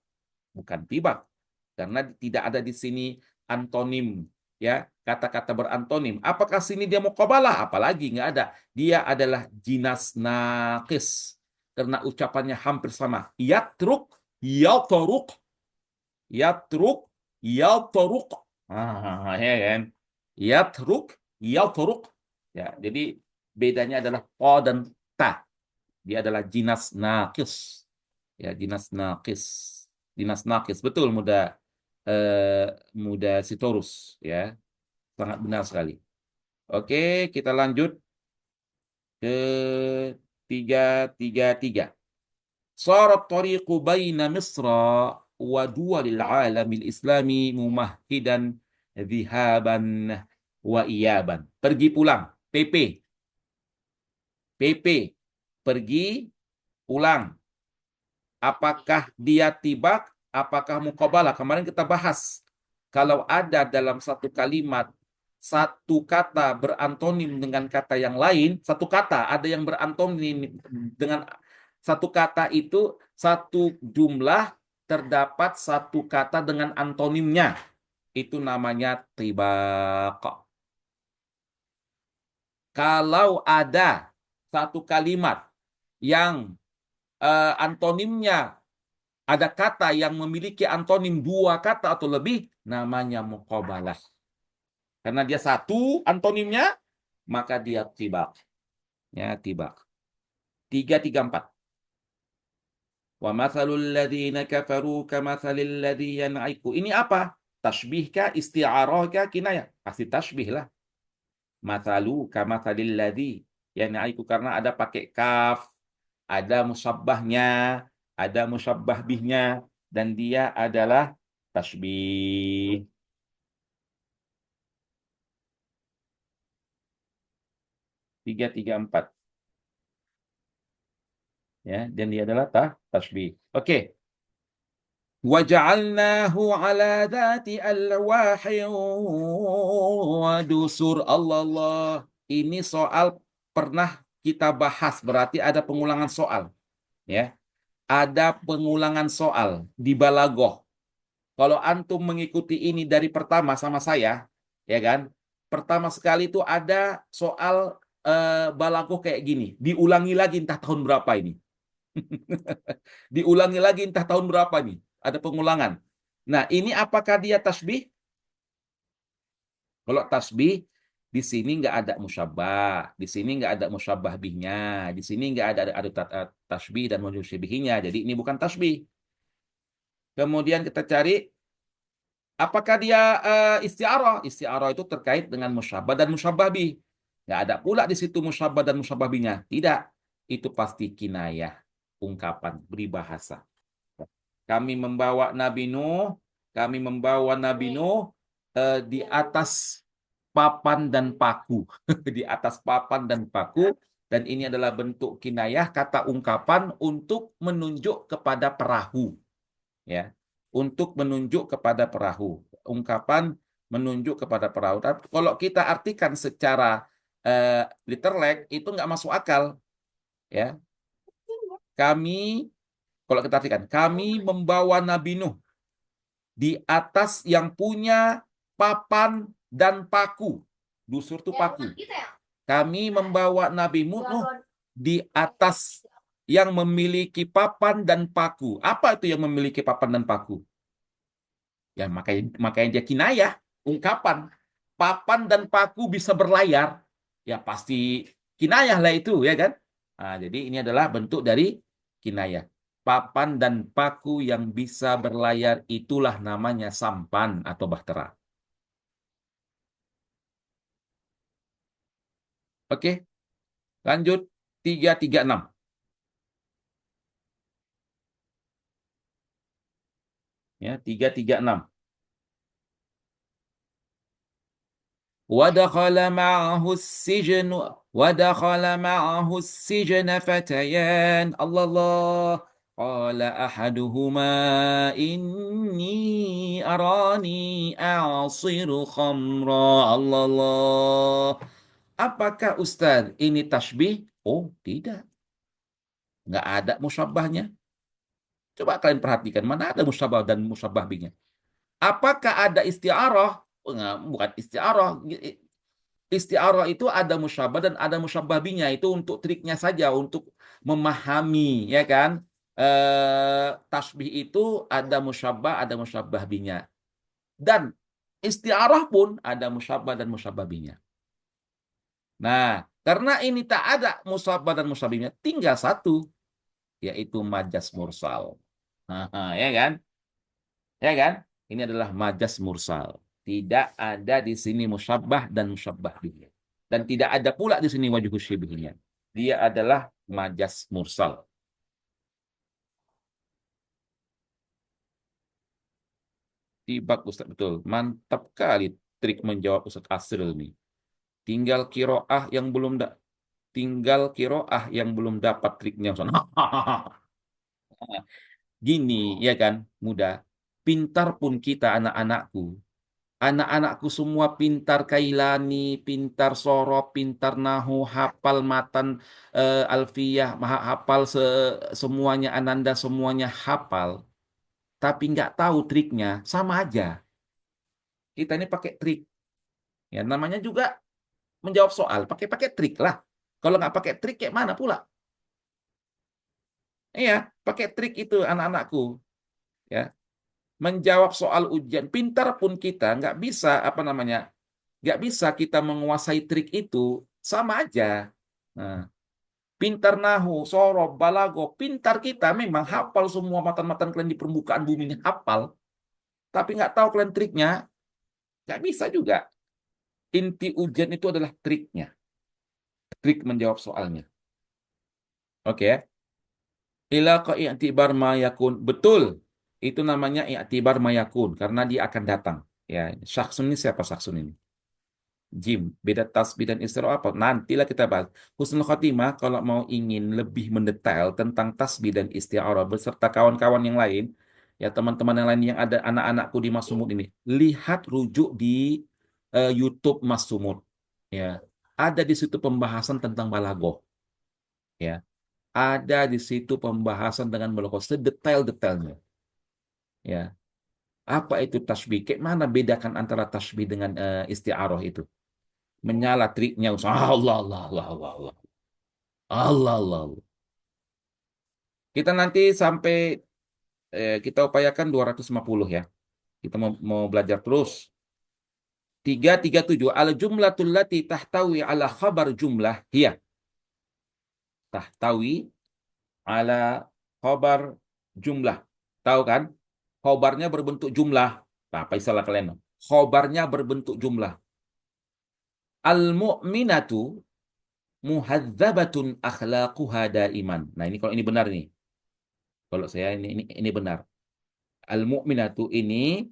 Bukan tibak. Karena tidak ada di sini antonim, ya, kata-kata berantonim. Apakah sini dia muqabalah? Apalagi nggak ada. Dia adalah jinas naqis. Karena ucapannya hampir sama. Yatruk, yatruk, yatruk, yatruk. Ya kan? Yatruk, yatruk. Ya, jadi bedanya adalah o dan ta. Dia adalah jinas naqis. Ya, jinas naqis. Jinas naqis. Betul, muda Sitorus, ya, sangat benar sekali. Oke, kita lanjut ke 333. Sarat tariqu baina Misra wa duwalil alamil islami mumahhidan dhihaban wa iyaban. Pergi pulang, PP. PP, pergi pulang. Apakah dia tibak? Apakah muqabalah? Kemarin kita bahas. Kalau ada dalam satu kalimat, satu kata berantonim dengan kata yang lain, satu kata ada yang berantonim dengan satu kata itu, satu jumlah terdapat satu kata dengan antonimnya. Itu namanya tibak. Kalau ada satu kalimat yang antonimnya ada kata yang memiliki antonim dua kata atau lebih, namanya muqabalah. Karena dia satu antonimnya, maka dia tibak. Ya, tibak. 334. Wa mathalul ladzina kafaru kamathalil ladzi yan'iku. Ini apa? Tasbih kah, isti'arah kah, kinayah? Pasti tasbih lah. Mathalu kamathalil ladzi yan'iku, karena ada pakai kaf, ada musabbahnya, ada musabbah bihnya, dan dia adalah tasbih. 334. Ya, dan dia adalah tasbih. Oke. Waja'alnahu ala dhati alwahin wa dusur. Allah. Ini soal pernah kita bahas, berarti ada pengulangan soal, ya. Ada pengulangan soal di balaghah. Kalau antum mengikuti ini dari pertama sama saya, ya kan? Pertama sekali itu ada soal balaghah kayak gini, diulangi lagi entah tahun berapa ini. Diulangi lagi entah tahun berapa nih. Ada pengulangan. Nah, ini apakah dia tasbih? Kalau tasbih, di sini nggak ada musyabbah, di sini nggak ada musyabbah bihnya, di sini nggak ada tasbih dan musyabbihinya. Jadi ini bukan tasbih. Kemudian kita cari apakah dia isti'arah? Isti'arah itu terkait dengan musyabbah dan musyabbah bih. Nggak ada pula di situ musyabbah dan musyabbah bihnya. Tidak. Itu pasti kinayah, ungkapan, peribahasa. Kami membawa Nabi Nuh, kami membawa Nabi Nuh di atas papan dan paku, di atas papan dan paku, dan ini adalah bentuk kinayah, kata ungkapan untuk menunjuk kepada perahu, ya, untuk menunjuk kepada perahu, ungkapan menunjuk kepada perahu. Tapi kalau kita artikan secara literal itu nggak masuk akal, ya. Kalau kita artikan, kami membawa Nabi Nuh di atas yang punya papan dan paku. Dusur itu paku. Kami membawa Nabi Nuh di atas yang memiliki papan dan paku. Apa itu yang memiliki papan dan paku? Ya, makanya dia kinayah, ungkapan. Papan dan paku bisa berlayar. ya pasti kinayah lah itu, ya kan? Nah, jadi ini adalah bentuk dari kinayah. Papan dan paku yang bisa berlayar itulah namanya sampan atau bahtera. Oke, lanjut 336. Ya, 336. ودخل معه السجن ودخل معه السجن فتيان الله الله قال أحدهما إني أراني أعصر خمرا الله الله. Apakah Ustaz ini tasbih? Oh, tidak. Nggak ada musyabahnya. Coba kalian perhatikan, mana ada musyabah dan musyabah bihnya. Apakah ada isti'arah? Oh, bukan isti'arah. Isti'arah itu ada musyabah dan ada musyabah bihnya. Itu untuk triknya saja, untuk memahami, ya kan? Tasbih itu ada musyabah, ada musyabah bihnya. Dan isti'arah pun ada musyabah dan musyabah bihnya. Nah, karena ini tak ada musyabah dan musyabah bihnya, tinggal satu, yaitu majas mursal. Ya kan? Ya kan? Ini adalah majas mursal. Tidak ada di sini musyabbah dan musyabbah bih. Dan tidak ada pula di sini wajhu syibihnya. Dia adalah majas mursal. Tibak Ustaz, betul. Mantap kali trik menjawab Ustaz Asril nih. Tinggal kiroah yang belum tinggal kiroah yang belum dapat triknya Ustaz. Gini, ya kan, mudah. Pintar pun kita anak-anakku. Anak-anakku semua pintar kailani, pintar sorob, pintar nahu, hafal matan, alfiyah, hafal semuanya, ananda semuanya hafal. Tapi nggak tahu triknya, sama aja. Kita ini pakai trik. Ya, namanya juga menjawab soal, pakai trik lah. Kalau nggak pakai trik, kayak mana pula? Iya, pakai trik itu anak-anakku. Ya, menjawab soal ujian. Pintar pun kita nggak bisa apa namanya, nggak bisa kita menguasai trik itu, sama aja. Nah, pintar nahu, sorob, balago, pintar kita memang hafal semua matan-matan kalian di permukaan bumi ini hafal, tapi nggak tahu kalian triknya, nggak bisa juga. Inti ujian itu adalah triknya, trik menjawab soalnya. Oke ya. Ila ka i'tibar ma yakun. Betul. Itu namanya i'tibar ma yakun karena dia akan datang. Ya, syaksun ini siapa syaksun ini? Jim, beda tasbih dan istiroh apa? Nantilah kita bahas. Husnul Khotimah kalau mau ingin lebih mendetail tentang tasbih dan isti'arah beserta kawan-kawan yang lain, ya teman-teman yang lain yang ada anak-anakku di Mas Sumut ini, lihat rujuk di YouTube Mas Sumut. Ya, ada di situ pembahasan tentang balagoh. Ya, ada di situ pembahasan dengan balagoh sedetail-detailnya. Ya, apa itu tasbih? Kayak mana bedakan antara tasbih dengan isti'arah itu? Menyala triknya Allah Allah Allah Allah Allah Allah Allah Allah. Kita nanti sampai kita upayakan 250 ya. Kita mau belajar terus. 337 al jumlatul lati tahtawi ala khabar jumlah hiya tahtawi ala khabar jumlah. Tahu kan? Khobarnya berbentuk jumlah. Nah, apa istilah kalian? Khobarnya berbentuk jumlah. Al mu'minatu muhadzabatun akhlaquha daiman. Nah, ini kalau ini benar nih. Kalau saya ini benar. Al-mu'minatu ini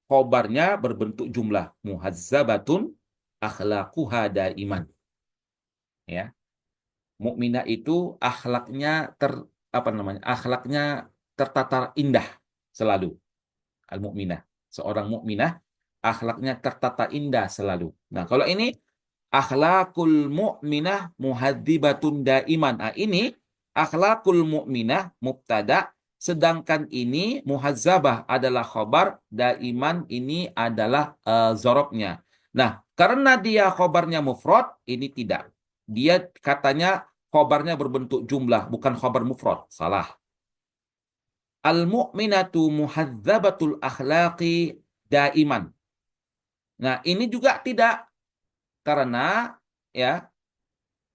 khobarnya berbentuk jumlah. Muhazzabatun akhlaquha daiman. Ya. Mukminah itu akhlaknya apa namanya? Akhlaknya tertata indah selalu. Al-mu'minah. Seorang mukminah akhlaknya tertata indah selalu. Nah, kalau ini akhlakul mu'minah muhadzibatun daiman. Nah, ini akhlakul mu'minah mubtada, sedangkan ini muhazzabah adalah khobar, daiman ini adalah zorobnya. Nah, karena dia khobarnya mufrad, ini tidak. Dia katanya khobarnya berbentuk jumlah, bukan khobar mufrad. Salah. Al-mu'minatu muhadzabatul akhlaqi daiman. Nah, ini juga tidak karena ya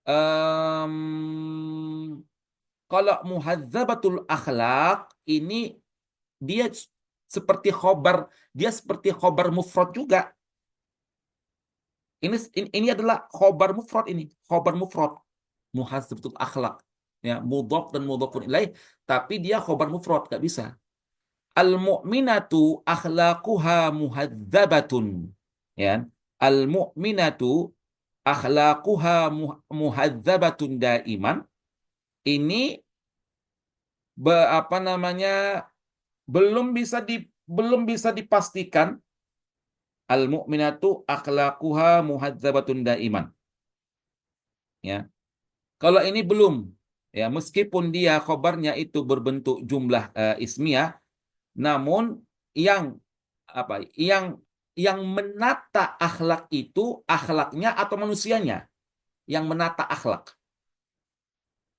Em, Kalau muhadzabatul akhlak ini dia seperti khobar, dia seperti khobar mufrad juga. Ini adalah khobar mufrad ini, khobar mufrad. Muhadzabatul akhlak. Ya, mudhaf dan mudhafun ilaih, tapi dia khobar mufrad, gak bisa. Al mu'minatu akhlaquha muhadzabatun. Ya. Al mu'minatu akhlaquha muhadzabatun daiman. Ini apa namanya, belum bisa dipastikan al mu'minatu akhlaquha muhadzabatun daiman, ya. Kalau ini belum, ya, meskipun dia khobarnya itu berbentuk jumlah ismiyah, namun yang apa yang menata akhlak itu akhlaknya atau manusianya. Yang menata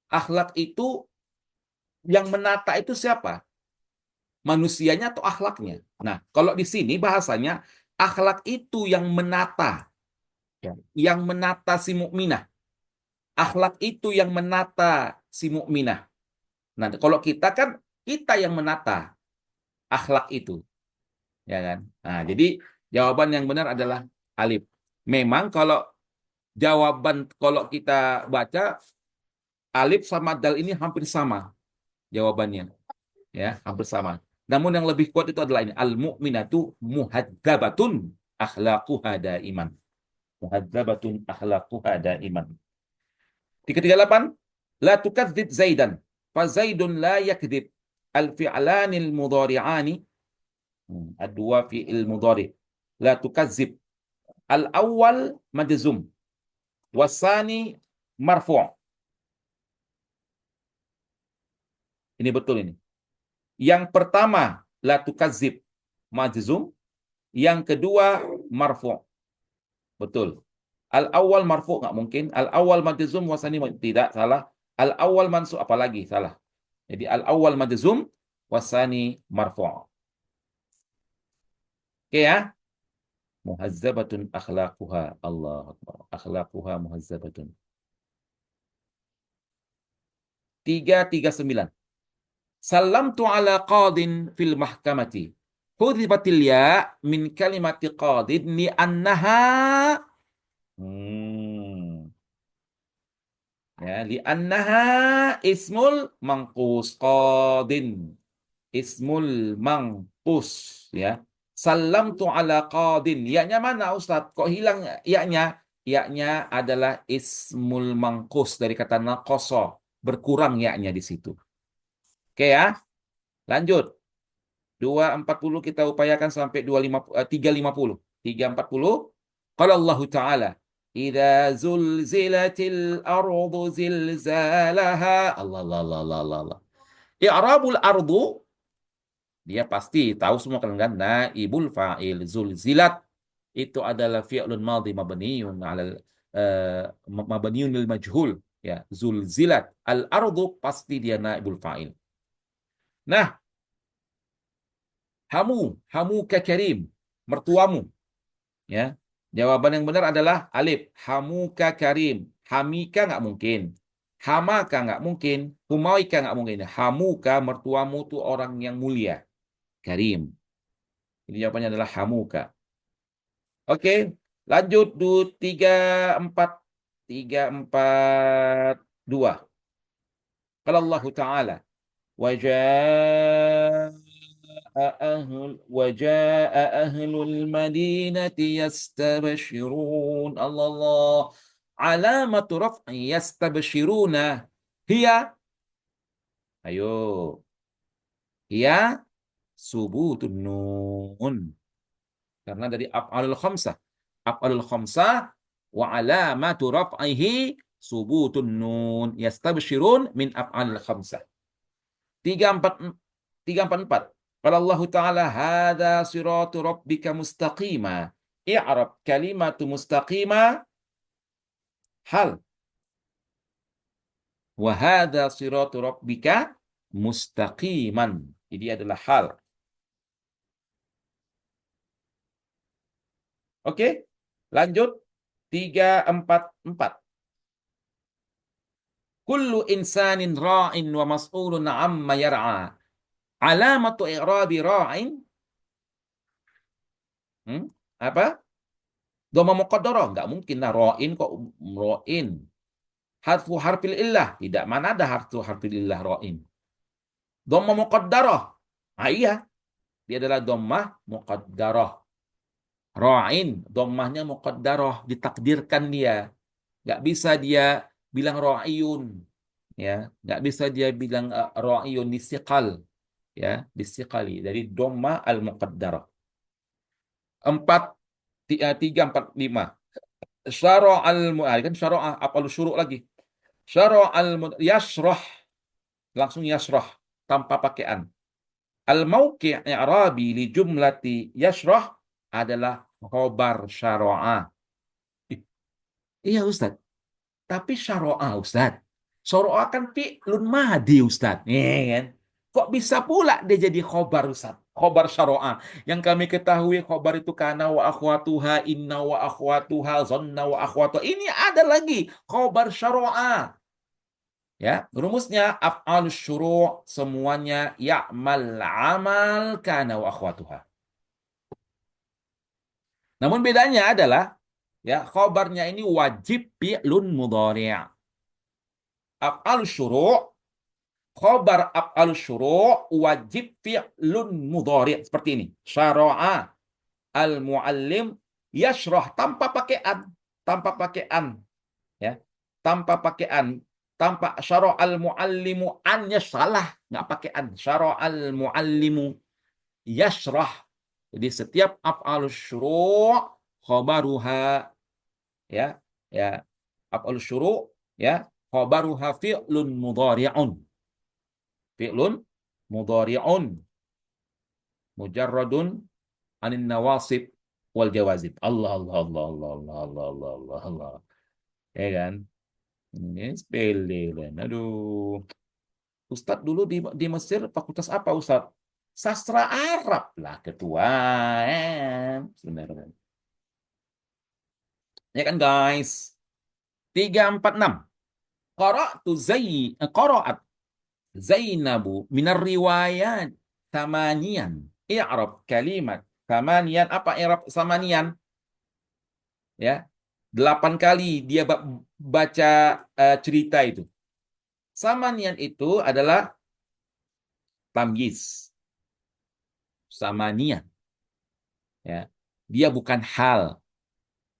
akhlak itu, yang menata itu siapa? Manusianya atau akhlaknya? Nah, kalau di sini bahasanya akhlak itu yang menata, ya, yang menata si mukminah. Akhlak itu yang menata si mukminah. Nah, kalau kita kan kita yang menata akhlak itu, ya kan? Nah, jadi jawaban yang benar adalah alif. Memang kalau kita baca alif sama dal ini hampir sama jawabannya, ya, hampir sama. Namun yang lebih kuat itu adalah ini, al mu'minatu muhadzabatun akhlaquha daiman. Muhadzabatun akhlaquha daiman. 338, la tukadzib zaidan fa zaidun la yakdzib. Al fi'lanil mudhari'ani, ad-dua fi'il mudhari'. La tukadzib. Al awwal majzum wasani marfu'. Ini betul ini. Yang pertama la tukadzib majzum, yang kedua marfu'. Betul. Al awal marfu nggak mungkin. Al awal majzum wasani tidak, salah. Al awal mansub apalagi, salah. Jadi al awal majzum wasani marfu. Oke ya. Muhazzabatun akhlaquha. Allah Akbar. Akhlaquha muhazzabatun. 339. Salamtu ala qadin fil mahkamati. Hudhibatil ya min kalimati qadin li annaha. Hmm. Ya, li'annaha ismul mangkus qadin. Ismul mangkus, ya. Salamtu ala qadin. Ya-nya mana Ustaz? Kok hilang ya-nya? Ya-nya adalah ismul mangkus dari kata naqasa, berkurang ya-nya di situ. Oke ya, lanjut. 240 kita upayakan sampai 350. 340. Qala Allah Ta'ala, "Idza zulzilatil ardu zilzalaha." Allah Allah Allah Allah Allah. Allah. I'rabul ardu, dia pasti tahu semua kan, naibul fa'il. Zulzilat itu adalah fi'lun madhi mabniun 'alal mabniun lil majhul, ya. Zulzilat al ardu pasti dia naibul fa'il. Nah, hamu ka karim, mertuamu, ya. Jawaban yang benar adalah alif, hamuka karim. Hamika nggak mungkin, hamaka nggak mungkin, humaika nggak mungkin. Hamuka, mertuamu tuh orang yang mulia, karim. Jadi jawabannya adalah hamuka. Oke, lanjut. 342. Kalau Allah Ta'ala, wajah وجاء أهل المدينة يستبشرون. الله الله. علامة رفع يستبشرون هي، ayo, هي ثبوت النون. Karena dari af'alul khamsah. Af'alul khamsah wa alamatu raf'ihi subutun nun. Yastabshirun min af'alul khamsah. 344. Qala Allah Ta'ala, hadza siratu rabbika mustaqima. I'rab kalimatu mustaqima hal. Wa hadza siratu rabbika mustaqiman. Jadi adalah hal. Oke, lanjut. 344. Kullu insanin ra'in wa mas'ulun amma yar'a. Alamatu i'rabi ra'in, hmm? Apa? Dhamma muqaddarah. Nggak mungkin lah ra'in kok ra'in. Harfu harfil illah. Tidak, mana ada harfu harfil illah ra'in. Dhamma muqaddarah. Ah iya, dia adalah dhammah muqaddarah. Ra'in, dhammahnya muqaddarah, ditakdirkan dia. Nggak bisa dia bilang ra'iyun. Ya, nggak bisa dia bilang ra'iyun disiqal. Ya, disiqali. Dari dhammah al-muqaddarah. 4, 3, 4, 5. Syara'al kan syara'ah apa lu syuru' lagi. Syara'al yasrah, langsung yasrah tanpa pakaian. Al mauqi' i'rabi li jumlati yasrah adalah khobar syara'ah. Iya Ustaz, tapi syara'ah Ustaz. Syara'ah kan fi'lun madi Ustaz. Iya kan? Kok bisa pula dia jadi khobar Ustaz? Khobar syara'ah. Yang kami ketahui khobar itu kana wa akhwatuha, inna wa akhwatuha, zanna wa akhwatuha. Ini ada lagi khobar syara'ah. Ya, rumusnya af'alus syuru' semuanya ya'mal amal kana wa akhwatuha. Namun bedanya adalah ya khobarnya ini wajib fi'lun mudhari'. Af'alus syuru' khobar af'alus syuru' wajib fi'lun mudhari' seperti ini. Syara'a al-muallim yashrah tanpa pakaian, tanpa pakaian ya. Tanpa pakaian, tanpa syara' al-muallimu an yashrah, nggak pakaian. Syara' al-muallimu yashrah. Jadi setiap af'alus syuru' khabaruha ya, ya af'alus syuru' ya khabaruha fi'lun mudhari'un. Fi'lun mudhari'un mujarradun anin nawasib wal jawazib. Allah Allah Allah Allah Allah Allah Allah Allah Allah. Ya kan? Ini sepele kan. Aduh. Ustadz dulu di Mesir fakultas apa Ustadz? Sastra Arab lah ketua. Sebenarnya. Ya kan guys? 346. Qara'at Zainabu minar riwayat tamanian. I'rab kalimat tamanian. Apa i'rab samanian? Ya, 8 kali dia baca cerita itu. Samanian itu adalah tamyiz. Samanian. Ya, dia bukan hal,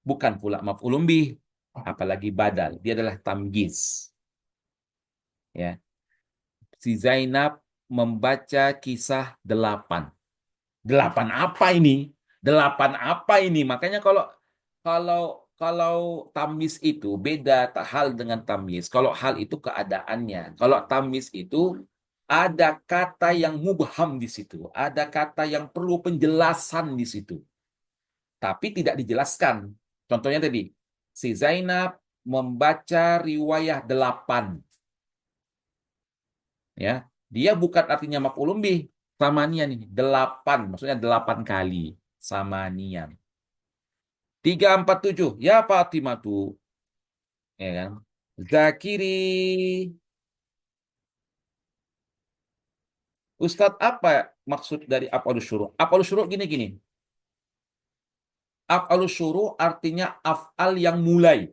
bukan pula maf'ulun bih, apalagi badal. Dia adalah tamyiz. Ya, si Zainab membaca kisah 8. 8 apa ini? 8 apa ini? Makanya kalau kalau kalau tamyiz itu beda hal dengan tamyiz. Kalau hal itu keadaannya. Kalau tamyiz itu ada kata yang mubham di situ, ada kata yang perlu penjelasan di situ, tapi tidak dijelaskan. Contohnya tadi, si Zainab membaca riwayah 8. Ya, dia bukan artinya maf'ulun bih, samanian ini 8, maksudnya 8 kali samanian. 347 ya Fatimah tuh, ya kan? Zakiri. Ustadz, apa maksud dari af'alus syuru'? Af'alus syuru' gini-gini. Af'alus syuru' artinya af'al yang mulai,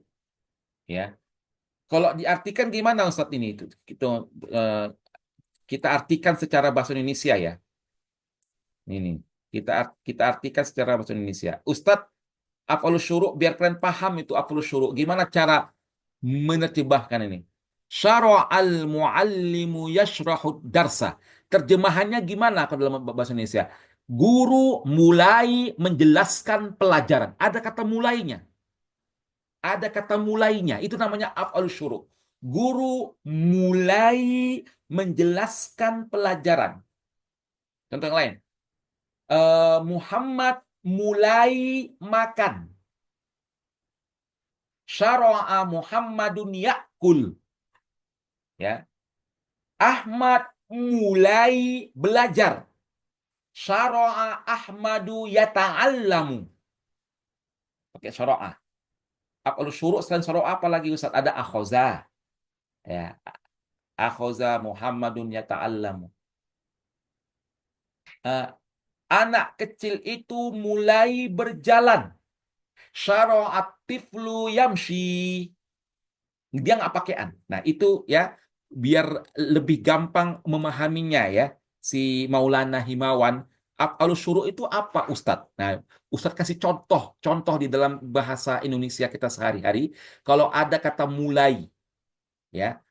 ya. Kalau diartikan gimana Ustadz ini? Eh, kita artikan secara bahasa Indonesia ya. Ini kita artikan secara bahasa Indonesia. Ustadz, af'alus syuru' biar kalian paham itu af'alus syuru'. Gimana cara menerjemahkan ini? Syara'al muallimu yashrahu darsa. Terjemahannya gimana kalau dalam bahasa Indonesia? Guru mulai menjelaskan pelajaran. Ada kata mulainya. Ada kata mulainya. Itu namanya af'alus syuru'. Guru mulai menjelaskan pelajaran. Contoh yang lain. Muhammad mulai makan. Syara'a Muhammadun ya'kul. Ya. Ahmad mulai belajar. Syara'a Ahmadu yata'allamu. Pakai syara'a. Af'alus syuru' selain syara'a apa lagi Ustaz? Ada akhoza. Ya, akhoza Muhammadun yata'allamu. Eh, anak kecil itu mulai berjalan. Syara'at tiflu yamshi. Dia nggak pakai an. Nah, itu ya biar lebih gampang memahaminya ya. Si Maulana Himawan, al syuru itu apa, Ustadz? Nah, Ustadz kasih contoh di dalam bahasa Indonesia kita sehari-hari. Kalau ada kata mulai, ya,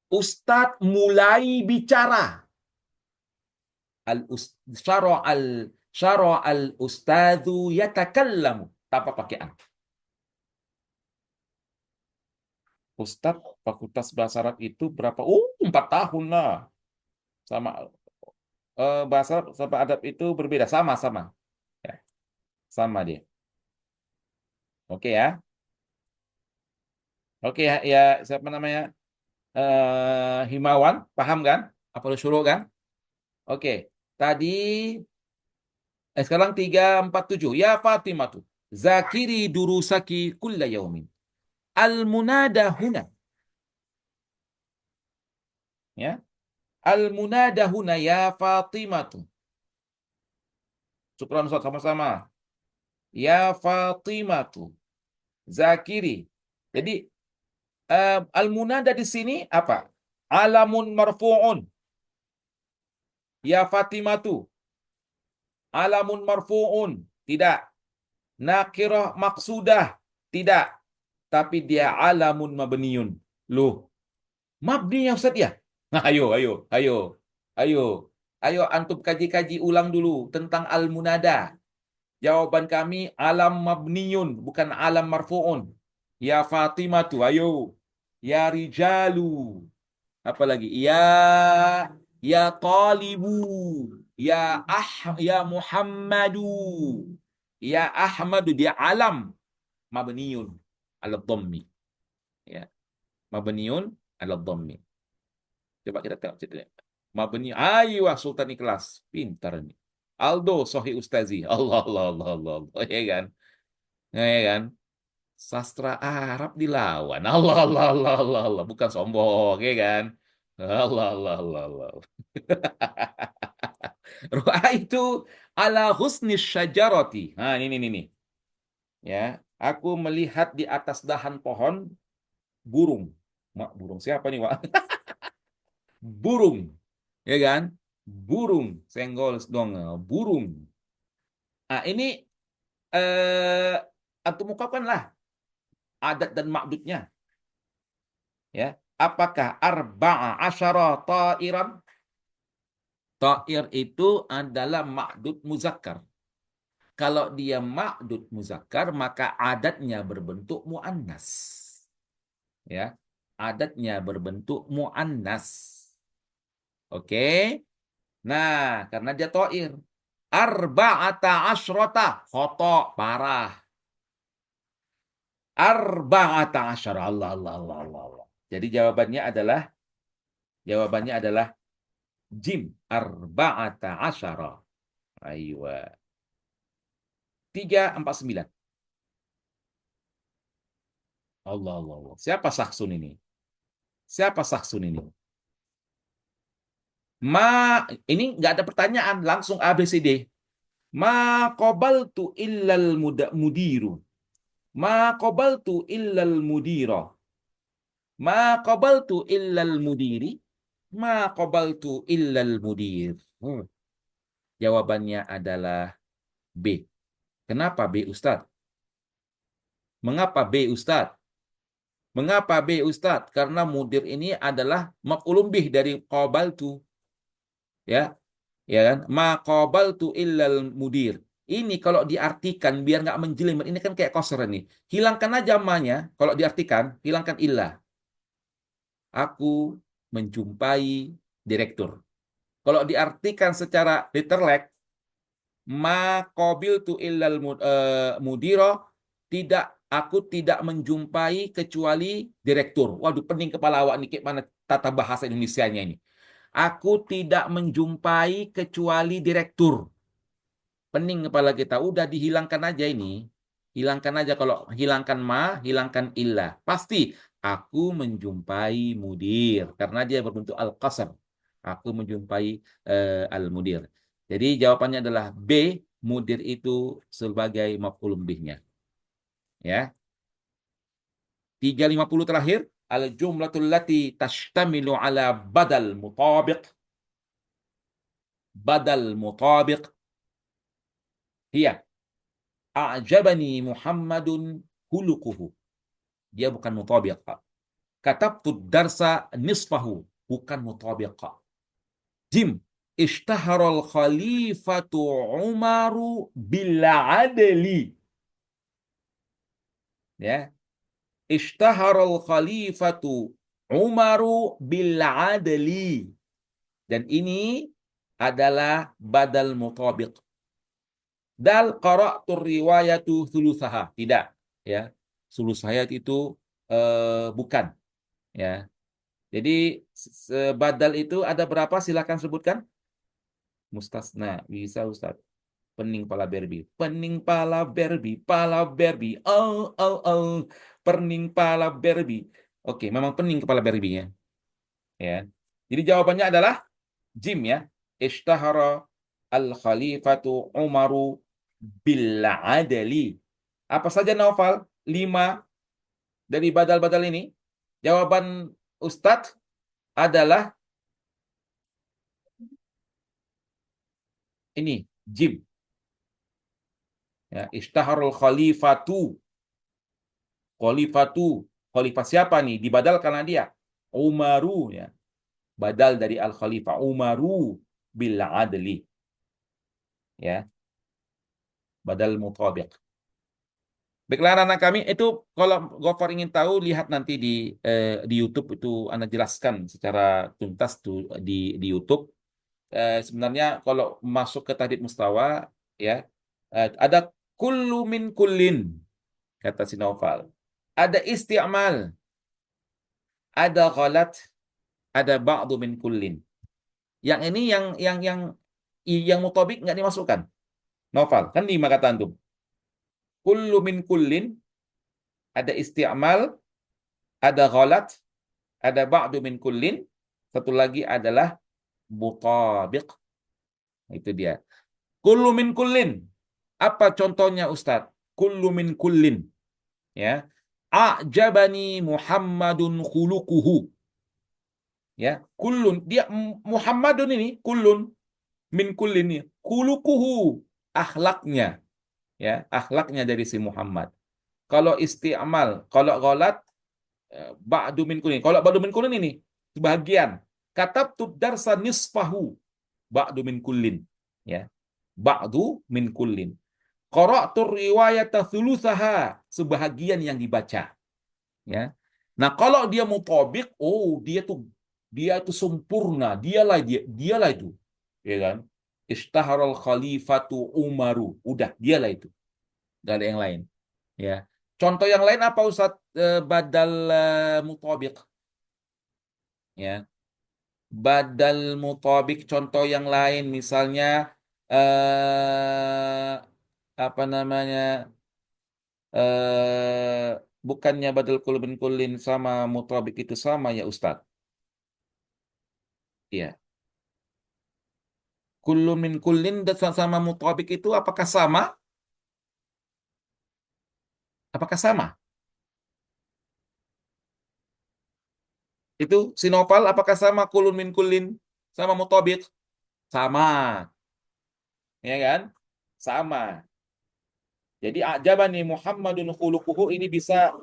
Ustadz mulai bicara. Syara al ustadzu yatakallamu tanpa pakai an. Ustadz Fakultas Bahasa Arab itu berapa? 4 tahun lah. Sama bahasa Arab sama adab itu berbeda, sama-sama. Ya, sama dia. Oke ya. Oke ya, ya siapa namanya? Himawan, paham kan? Apa lu suruh kan? Oke. Tadi sekarang 347. Ya Fatimah tuh. Zakiri durusaki kulla yaumin. Al-munada huna. Ya. Al-munada huna ya Fatimah tuh. Syukran Ustaz, sama-sama. Ya Fatimah tuh. Zakiri. Jadi al-munada di sini apa? Alamun marfu'un. Ya Fatimatu. Alamun marfu'un. Tidak. Nakirah maksudah. Tidak. Tapi dia alamun mabniun. Loh, mabni ya Ustaz ya? Nah, ayo. Ayo. Ayo antum kaji-kaji ulang dulu tentang al-munada. Jawaban kami alam mabniun, bukan alam marfu'un. Ya Fatimatu, ayo. Ya Rijalu. Apalagi? Ya Talibu. Ya Muhammadu. Ya Ahmadu, dia alam mabniun ala dhammi. Ya, mabniun ala dhammi. Coba kita tengok cerita. Mabni, ayo Sultan Ikhlas. Pintar nih. Aldo Sohi Ustazi. Allah. Ya kan? Ya kan? Sastra Arab dilawan. Allah. Bukan sombong, ya kan? Allah. Ru'a itu ala husni syajarati. Nah, ini. Ya, aku melihat di atas dahan pohon burung. Mak, burung siapa nih, Wak? Burung. Ya kan? Burung. Senggol dong, burung. Nah, ini antum ungkapkanlah adat dan makdudnya. Ya, apakah arba'a asyara ta'iran? Ta'ir itu adalah ma'dud muzakkar. Kalau dia ma'dud muzakkar, maka adatnya berbentuk mu'annas. Ya, adatnya berbentuk mu'annas. Oke. Nah, karena dia ta'ir. Arba'ata asyrata. Khoto, parah. Arba'ata asyara. Allah. Jadi jawabannya adalah jim. Arba'ata asyara. Aywa. 349. Allah. Siapa Saksun ini? Siapa Saksun ini? Ini nggak ada pertanyaan, langsung A, B, C, D. Ma qabaltu illal mudiru. Ma qabaltu illal mudira. Ma qabaltu illal mudiri. Ma qabaltu illal mudir. Jawabannya adalah B. Kenapa B, Ustadz? Mengapa B, Ustadz? Mengapa B, Ustadz? Karena mudir ini adalah maf'ulun bih dari qabaltu. Ya, ya kan? Ma qabaltu illal mudir. Ini kalau diartikan biar nggak menjelimet, ini kan kayak koser nih. Hilangkan aja ma-nya, kalau diartikan, hilangkan illah. Aku menjumpai direktur. Kalau diartikan secara literal, ma qabiltu illal mudiro, aku tidak menjumpai kecuali direktur. Waduh, pening kepala awak nih, kayak mana tata bahasa Indonesianya ini. Aku tidak menjumpai kecuali direktur. Pening kepala kita. Udah dihilangkan aja ini. Hilangkan aja, kalau hilangkan ma, hilangkan illah. Pasti Aku menjumpai mudir karena dia berbentuk al-qasam. Aku menjumpai al-mudir. Jadi jawabannya adalah B, mudir itu sebagai maf'ulun bihnya. Ya. 350 terakhir. Al-jumlatul lati tashtamilu ala badal mutabiq. Badal mutabiq. Iya. A'jabani Muhammadun hulukuhu. Dia bukan mutabiq. Katabtu darsa nisfahu. Bukan mutabiq. Jim. Ishtaharal khalifatu Umaru bil adli. Ya. Ishtaharal khalifatu Umaru bil adli. Dan ini adalah badal mutabiq. Dal qara'tu riwayatu thulutsaha. Tidak, ya. Thulutsayat itu bukan, ya. Jadi badal itu ada berapa? Silakan sebutkan. Mustasna, bisa Ustaz. Pening pala berbi. Pening pala berbi. Oh, oh, oh. Pening pala berbi. Oke, memang pening kepala berbinya, ya. Jadi jawabannya adalah Jim, ya. Ishtahara al-khalifatu Umaru bil adli. Apa saja Naufal? 5 dari badal-badal ini. Jawaban Ustadz adalah ini, Jim. Ya, Ishtaharul khalifatu. Khalifatu. Khalifah siapa nih? Dibadal karena dia. Umaru, ya. Badal dari al-khalifah. Umaru bil adli. Ya. Badal mutabiq. Baiklah anak kami, itu kalau Gofar ingin tahu, lihat nanti di YouTube, itu Anda jelaskan secara tuntas tuh di YouTube. Sebenarnya kalau masuk ke tahdid mustawa, ya, ada kullu min kullin, kata si Naufal. Ada isti'mal, ada ghalat, ada ba'du min kullin. Yang ini yang mutabik nggak dimasukkan. Naufal, kan 5 kata antum. Kullu min kullin, ada isti'mal, ada ghalat, ada ba'du min kullin, satu lagi adalah mutabiq. Itu dia. Kullu min kullin. Apa contohnya Ustadz? Kullu min kullin. Ya. A'jabani Muhammadun khuluquhu. Ya, kullun, dia Muhammadun ini kullun min kullin ini. Khuluquhu, akhlaknya. Ya, akhlaknya dari si Muhammad. Kalau isti'mal, kalau ghalat, ba'du min kullin. Kalau ba'du min kullin ini sebagian. Katabtu darsa nisfahu ba'du min kullin. Ya. Ba'du min kullin. Qara'tu riwayata thulutsaha, sebahagian yang dibaca. Ya. Nah, kalau dia mutabik, oh, dia itu sempurna, dialah itu. Ya kan? Ishtaharal khalifatu Umaru. Udah, dialah itu. Gak ada yang lain. Ya. Contoh yang lain apa Ustaz? Badal mutabik. Ya. Badal mutabik, contoh yang lain misalnya apa namanya? Bukannya badal kulubin kulin sama mutabik itu sama ya Ustaz? Iya. Kullu min kullin dan sama mutabik itu apakah sama? Apakah sama? Itu sinopal apakah sama kullu min kullin sama mutabik? Sama, ya kan? Sama. Jadi ajabani Muhammadun khuluquhu ini bisa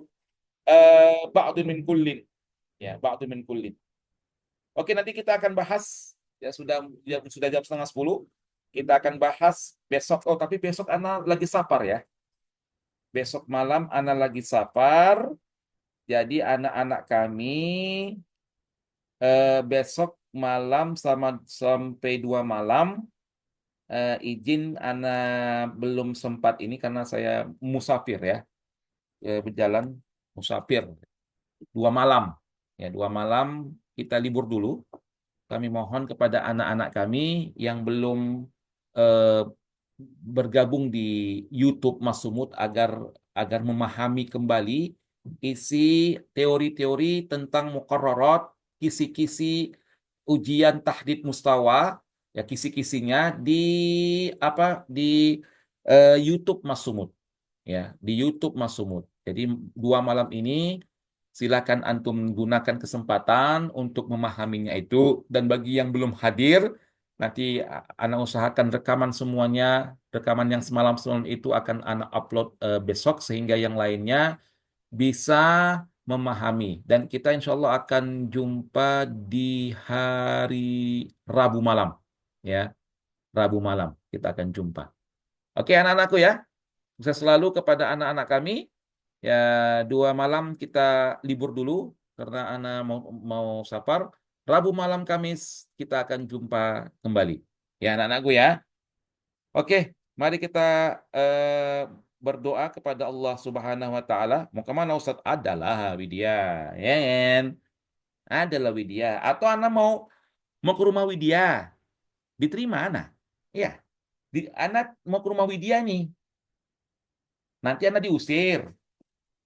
ba'du min kullin. Ya, ba'du min kullin. Oke, nanti kita akan bahas, ya, sudah jam 9:30. Kita akan bahas besok. Oh, tapi besok Ana lagi safar, ya. Besok malam Ana lagi safar. Jadi anak-anak kami besok malam sama sampai 2 malam, izin anak belum sempat ini karena saya musafir, ya. Berjalan musafir 2 malam, ya, 2 malam kita libur dulu. Kami mohon kepada anak-anak kami yang belum eh, bergabung di YouTube Mas Sumut agar agar memahami kembali isi teori-teori tentang muqarrarat, kisi-kisi ujian tahdid mustawa, ya kisi-kisinya di apa di YouTube Mas Sumut, ya di YouTube Mas Sumut. Jadi 2 malam ini silakan antum gunakan kesempatan untuk memahaminya itu, dan bagi yang belum hadir nanti anak usahakan rekaman semuanya, rekaman yang semalam-semalam itu akan anak upload besok sehingga yang lainnya bisa memahami. Dan kita insya Allah akan jumpa di hari Rabu malam. Ya, Rabu malam kita akan jumpa. Oke, anak-anakku ya. Sukses selalu kepada anak-anak kami. Ya, 2 malam kita libur dulu karena anak mau safar. Rabu malam Kamis kita akan jumpa kembali. Ya, anak-anakku ya. Oke, mari kita eh, berdoa kepada Allah Subhanahu wa taala. Mau kemana Ustaz? Adalah Widya. Ya, kan? Adalah Widya. Atau anak mau ke rumah Widya. Diterima anak. Ya, anak mau ke rumah Widya nih. Nanti anak diusir.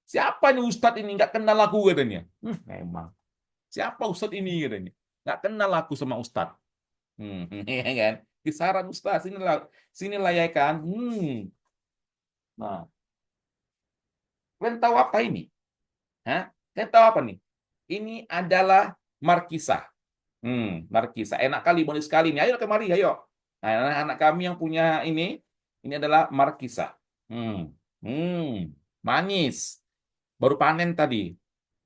Siapa nih Ustadz ini? Nggak kenal aku katanya. Memang. Siapa Ustadz ini katanya? Nggak kenal aku sama Ustadz. Ya kan? Kisaran Ustadz, sinilah ya kan. Nah, kalian tahu apa ini? Hah? Kalian tahu apa nih? Ini adalah markisah. Markisah. Enak kali, bonus sekali nih. Ayo kemari, ayo. Nah, anak-anak kami yang punya ini adalah markisah. Hmm, manis. Baru panen tadi.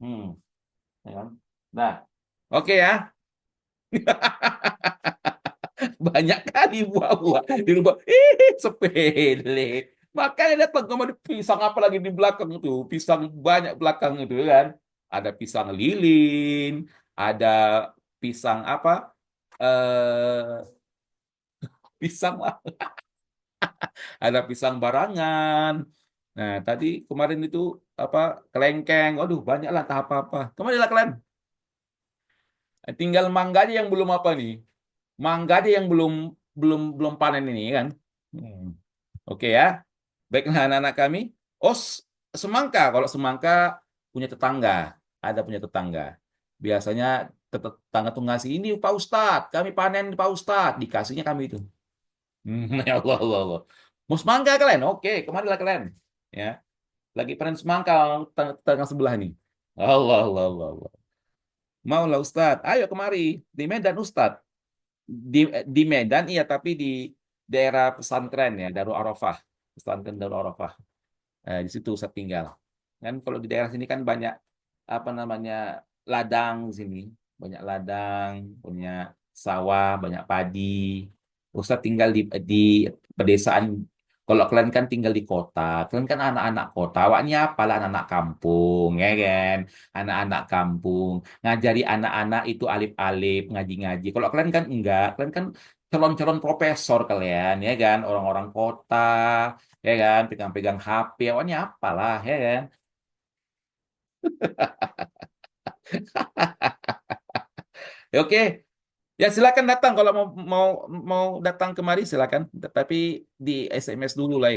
Hmm, ya kan? Nah, oke ya. Banyak kali buah-buah di rumah. Sepele. Makanya datang kemari pisang apa lagi di belakang itu. Pisang banyak belakang itu kan. Ada pisang lilin, ada pisang apa? Pisang lah. Ada pisang barangan. Nah, tadi kemarin itu apa? Kelengkeng. Waduh, banyak lah tahap apa. Kemana lah kalian? Tinggal mangga aja yang belum apa nih? Mangga aja yang belum belum belum panen ini kan. Hmm. Oke ya. Baiklah anak-anak kami. Oh, semangka. Kalau semangka punya tetangga, ada punya tetangga. Biasanya tetangga tuh ngasih ini Pak Ustadz, kami panen Pak Ustadz, dikasihnya kami itu. Ya Allah, Allah, Allah. Mau semangka kalian? Oke, kemana kalian? Ya, lagi panen semangka tetangga sebelah nih. Allah, Allah, Allah, Allah. Mau lah Ustadz, ayo kemari di Medan Ustadz. Di Medan iya, tapi di daerah pesantren ya, Darul Arafah, pesantren Darul Arafah. Di situ saya tinggal. Kan kalau di daerah sini kan banyak apa namanya ladang sini, banyak ladang, punya sawah, banyak padi. Ustaz tinggal di pedesaan. Kalau kalian kan tinggal di kota, kalian kan anak-anak kota. Awaknya apalah anak-anak kampung, ya kan? Anak-anak kampung ngajari anak-anak itu alif-alif, ngaji-ngaji. Kalau kalian kan enggak, kalian kan calon-calon profesor kalian, ya kan? Orang-orang kota, ya kan? Pegang-pegang HP, awaknya apalah, ya kan? Ya, oke, ya silakan datang kalau mau mau mau datang kemari silakan. Tapi di SMS dulu lah ya.